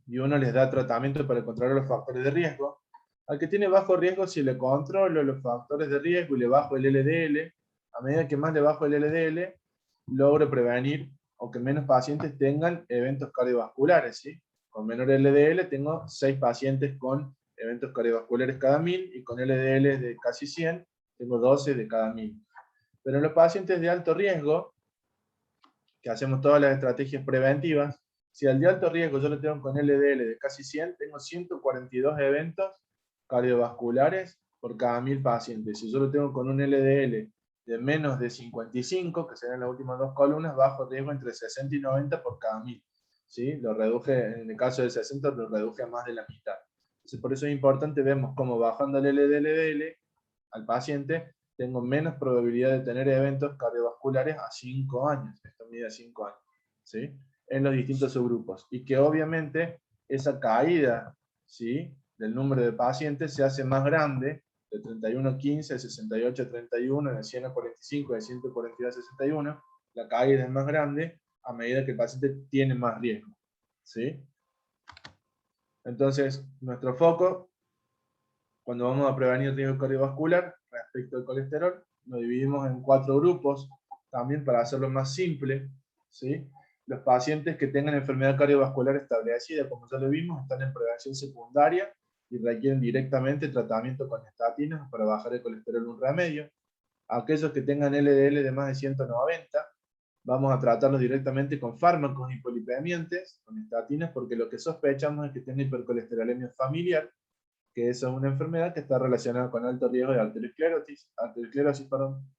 y uno les da tratamiento para controlar los factores de riesgo, al que tiene bajo riesgo, si le controlo los factores de riesgo y le bajo el LDL, a medida que más le bajo el LDL, logro prevenir o que menos pacientes tengan eventos cardiovasculares, ¿sí? Con menor LDL tengo 6 pacientes con eventos cardiovasculares cada 1000 y con LDL de casi 100 tengo 12 de cada 1000. Pero en los pacientes de alto riesgo, que hacemos todas las estrategias preventivas, si al de alto riesgo yo lo tengo con LDL de casi 100, tengo 142 eventos cardiovasculares por cada 1000 pacientes. Si yo lo tengo con un LDL de menos de 55, que serían las últimas dos columnas, bajo riesgo entre 60 y 90 por cada 1000. ¿Sí? Lo reduje, en el caso de 60, lo reduje a más de la mitad. Entonces, por eso es importante, vemos cómo bajando el LDL al paciente, tengo menos probabilidad de tener eventos cardiovasculares a 5 años. Esto mide 5 años. ¿Sí? En los distintos subgrupos. Y que obviamente esa caída, ¿sí?, del número de pacientes se hace más grande, de 31 a 15, de 68 a 31, de 100 a 45, de 142 a 61. La caída es más grande a medida que el paciente tiene más riesgo. ¿Sí? Entonces, nuestro foco, cuando vamos a prevenir riesgo cardiovascular respecto al colesterol, lo dividimos en 4 grupos, también para hacerlo más simple. ¿Sí? Los pacientes que tengan enfermedad cardiovascular establecida, como ya lo vimos, están en prevención secundaria y requieren directamente tratamiento con estatinas para bajar el colesterol, un remedio. Aquellos que tengan LDL de más de 190, vamos a tratarlos directamente con fármacos hipolipemiantes, con estatinas, porque lo que sospechamos es que tienen hipercolesterolemia familiar, que esa es una enfermedad que está relacionada con alto riesgo de arteriosclerosis, perdón.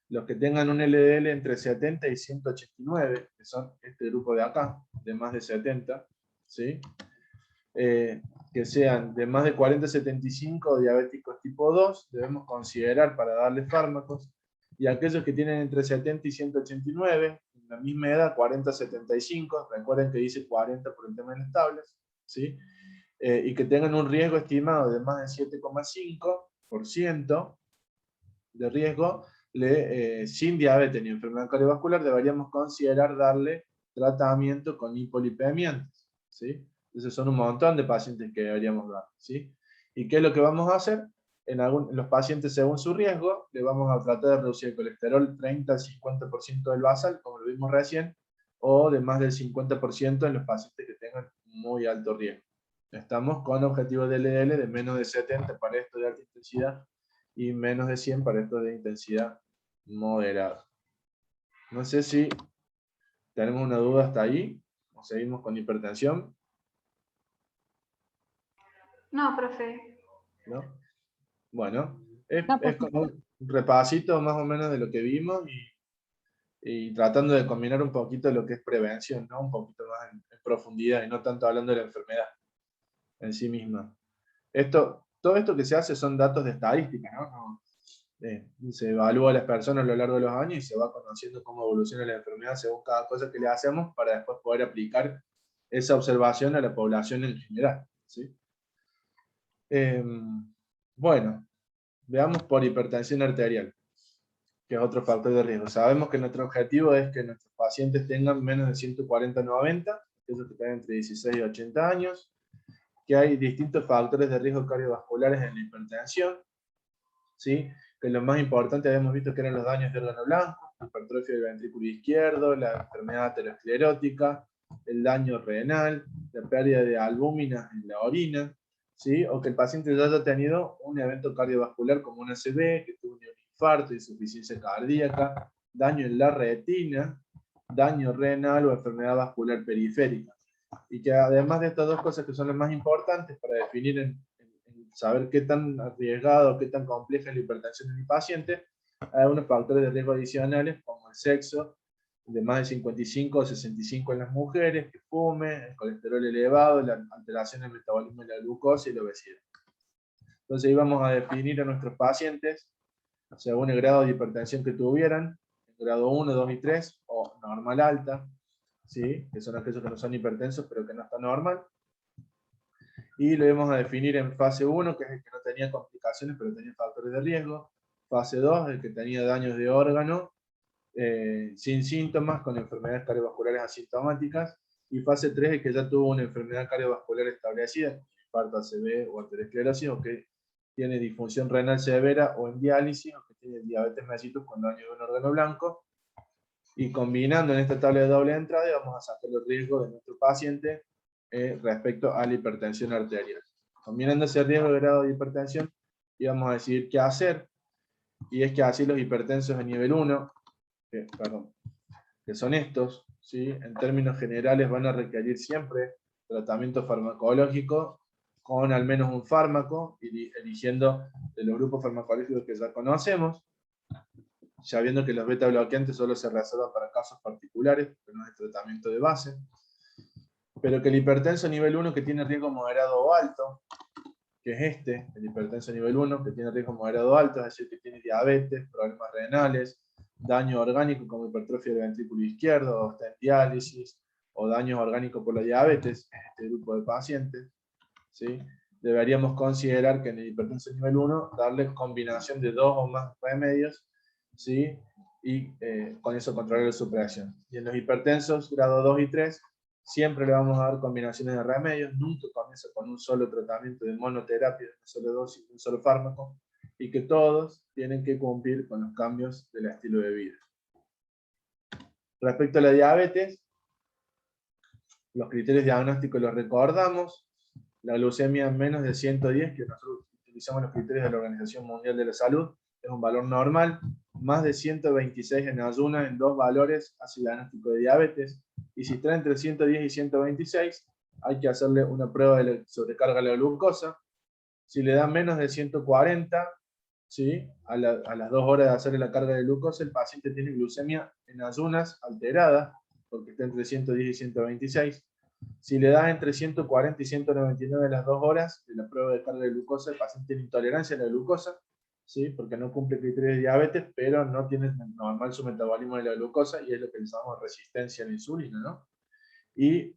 Los que tengan un LDL entre 70 y 189, que son este grupo de acá, de más de 70, ¿sí? Que sean de más de 40 a 75 o diabéticos tipo 2, debemos considerar para darle fármacos. Y aquellos que tienen entre 70 y 189, en la misma edad, 40 a 75, recuerden que dice 40 por el tema de estables, ¿sí? Y que tengan un riesgo estimado de más de 7,5% de riesgo, sin diabetes ni enfermedad cardiovascular, deberíamos considerar darle tratamiento con hipolipemiantes, ¿sí? Entonces son un montón de pacientes que deberíamos dar, ¿sí? ¿Y qué es lo que vamos a hacer? En los pacientes, según su riesgo, le vamos a tratar de reducir el colesterol 30 al 50% del basal, como lo vimos recién, o de más del 50% en los pacientes que tengan muy alto riesgo. Estamos con objetivos de LDL de menos de 70 para esto de alta intensidad y menos de 100 para esto de intensidad moderada. No sé si tenemos una duda hasta ahí, o seguimos con hipertensión. No, profe. ¿No? Bueno, es pues, como un repasito más o menos de lo que vimos y tratando de combinar un poquito lo que es prevención, ¿no? Un poquito más en profundidad y no tanto hablando de la enfermedad en sí misma. Todo esto que se hace son datos de estadística, ¿no? Se evalúa a las personas a lo largo de los años y se va conociendo cómo evoluciona la enfermedad según cada cosa que le hacemos para después poder aplicar esa observación a la población en general, ¿sí? Bueno, veamos por hipertensión arterial, que es otro factor de riesgo. Sabemos que nuestro objetivo es que nuestros pacientes tengan menos de 140/90, aquellos que tengan entre 16 y 80 años, que hay distintos factores de riesgo cardiovasculares en la hipertensión, ¿sí? Que lo más importante habíamos visto que eran los daños de órgano blanco, la hipertrofia del ventrículo izquierdo, la enfermedad aterosclerótica, el daño renal, la pérdida de albúminas en la orina, ¿sí? O que el paciente ya haya tenido un evento cardiovascular como un ACV, que tuvo un infarto, insuficiencia cardíaca, daño en la retina, daño renal o enfermedad vascular periférica. Y que además de estas dos cosas que son las más importantes para definir en saber qué tan arriesgado, qué tan compleja es la hipertensión en el paciente, hay algunos factores de riesgo adicionales como el sexo, de más de 55 o 65 en las mujeres, que fume, el colesterol elevado, la alteración del metabolismo de la glucosa y la obesidad. Entonces ahí vamos a definir a nuestros pacientes según el grado de hipertensión que tuvieran, grado 1, 2 y 3, o normal alta, ¿sí? Que son aquellos que no son hipertensos pero que no están normal. Y lo vamos a definir en fase 1, que es el que no tenía complicaciones pero tenía factores de riesgo. Fase 2, el que tenía daños de órgano, sin síntomas, con enfermedades cardiovasculares asintomáticas. Y fase 3, el que ya tuvo una enfermedad cardiovascular establecida, infarto, ACV o arteriosclerosis, o que tiene disfunción renal severa o en diálisis, o que tiene diabetes mellitus con daño de un órgano blanco. Y combinando en esta tabla de doble entrada, vamos a sacar los riesgos de nuestro paciente respecto a la hipertensión arterial. Combinando ese riesgo de grado de hipertensión, y vamos a decidir qué hacer. Y es que así los hipertensos de nivel 1, que son estos, ¿sí? En términos generales van a requerir siempre tratamiento farmacológico con al menos un fármaco, eligiendo de los grupos farmacológicos que ya conocemos, sabiendo que los beta bloqueantes solo se reservan para casos particulares, pero no es el tratamiento de base, pero que el hipertenso nivel 1 que tiene riesgo moderado o alto, que es este, el hipertenso nivel 1, que tiene riesgo moderado o alto, es decir, que tiene diabetes, problemas renales, daño orgánico como hipertrofia del ventrículo izquierdo, o está en diálisis, o daños orgánicos por la diabetes, en este grupo de pacientes, ¿sí? Deberíamos considerar que en el hipertenso nivel 1, darle combinación de 2 o más remedios, ¿sí? Y con eso controlar su presión. Y en los hipertensos grado 2 y 3, siempre le vamos a dar combinaciones de remedios, nunca comienza con un solo tratamiento de monoterapia, de una sola dosis, de un solo fármaco, y que todos tienen que cumplir con los cambios del estilo de vida. Respecto a la diabetes, los criterios diagnósticos los recordamos. La glucemia menos de 110, que nosotros utilizamos los criterios de la Organización Mundial de la Salud, es un valor normal. Más de 126 en ayunas en 2 valores hace diagnóstico de diabetes. Y si está entre 110 y 126, hay que hacerle una prueba de sobrecarga de la glucosa. Si le da menos de 140, ¿sí? a las 2 horas de hacerle la carga de glucosa, el paciente tiene glucemia en ayunas alterada, porque está entre 110 y 126. Si le da entre 140 y 199 en las 2 horas de la prueba de carga de glucosa, el paciente tiene intolerancia a la glucosa, ¿sí? Porque no cumple criterios de diabetes, pero no tiene normal su metabolismo de la glucosa, y es lo que llamamos resistencia a la insulina, ¿no? Y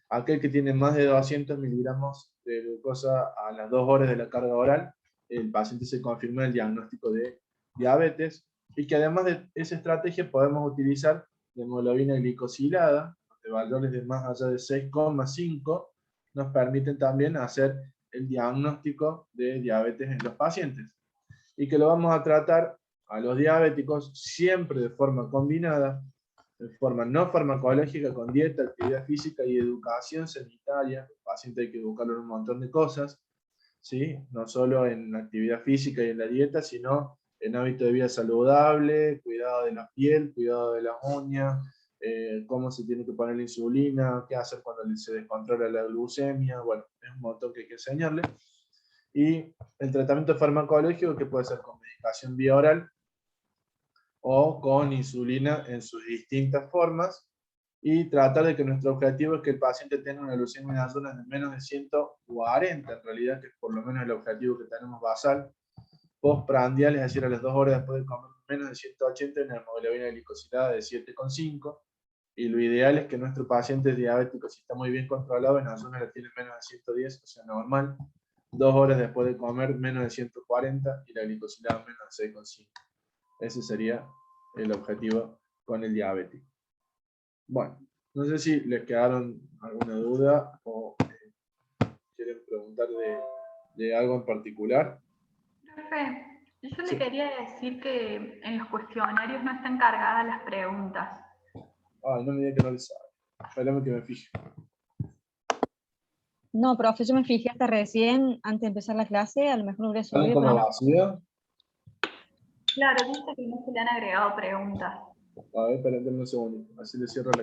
aquel que tiene más de 200 miligramos de glucosa a las 2 horas de la carga oral, el paciente se confirma el diagnóstico de diabetes, y que además de esa estrategia podemos utilizar la hemoglobina glicosilada, de valores de más allá de 6,5, nos permiten también hacer el diagnóstico de diabetes en los pacientes. Y que lo vamos a tratar a los diabéticos siempre de forma combinada, de forma no farmacológica, con dieta, actividad física y educación sanitaria. El paciente hay que educarlo en un montón de cosas, ¿sí? No solo en actividad física y en la dieta, sino en hábito de vida saludable, cuidado de la piel, cuidado de las uñas, cómo se tiene que poner la insulina, qué hacer cuando se descontrola la glucemia. Bueno, es un montón que hay que enseñarle. Y el tratamiento farmacológico, que puede ser con medicación vía oral o con insulina en sus distintas formas, y tratar de que nuestro objetivo es que el paciente tenga una glucemia en ayunas de menos de 140, en realidad, que es por lo menos el objetivo que tenemos basal, postprandial, es decir, a las 2 horas después de comer menos de 180, en una hemoglobina glicosilada de 7,5, y lo ideal es que nuestro paciente diabético, si está muy bien controlado, en ayunas la tiene menos de 110, o sea, normal, 2 horas después de comer menos de 140, y la glicosilada menos de 6,5. Ese sería el objetivo con el diabético. Bueno, no sé si les quedaron alguna duda o quieren preguntar de algo en particular. Profe, yo Sí. le quería decir que en los cuestionarios no están cargadas las preguntas. Ay, no me diga que no le sabe. Espérame que me fije. No, profe, yo me fijé hasta recién, antes de empezar la clase, a lo mejor no hubiera ¿Están subido, como pero no. vacíos? Claro, dice que no se le han agregado preguntas. A ver, espérate un segundo, así le cierro la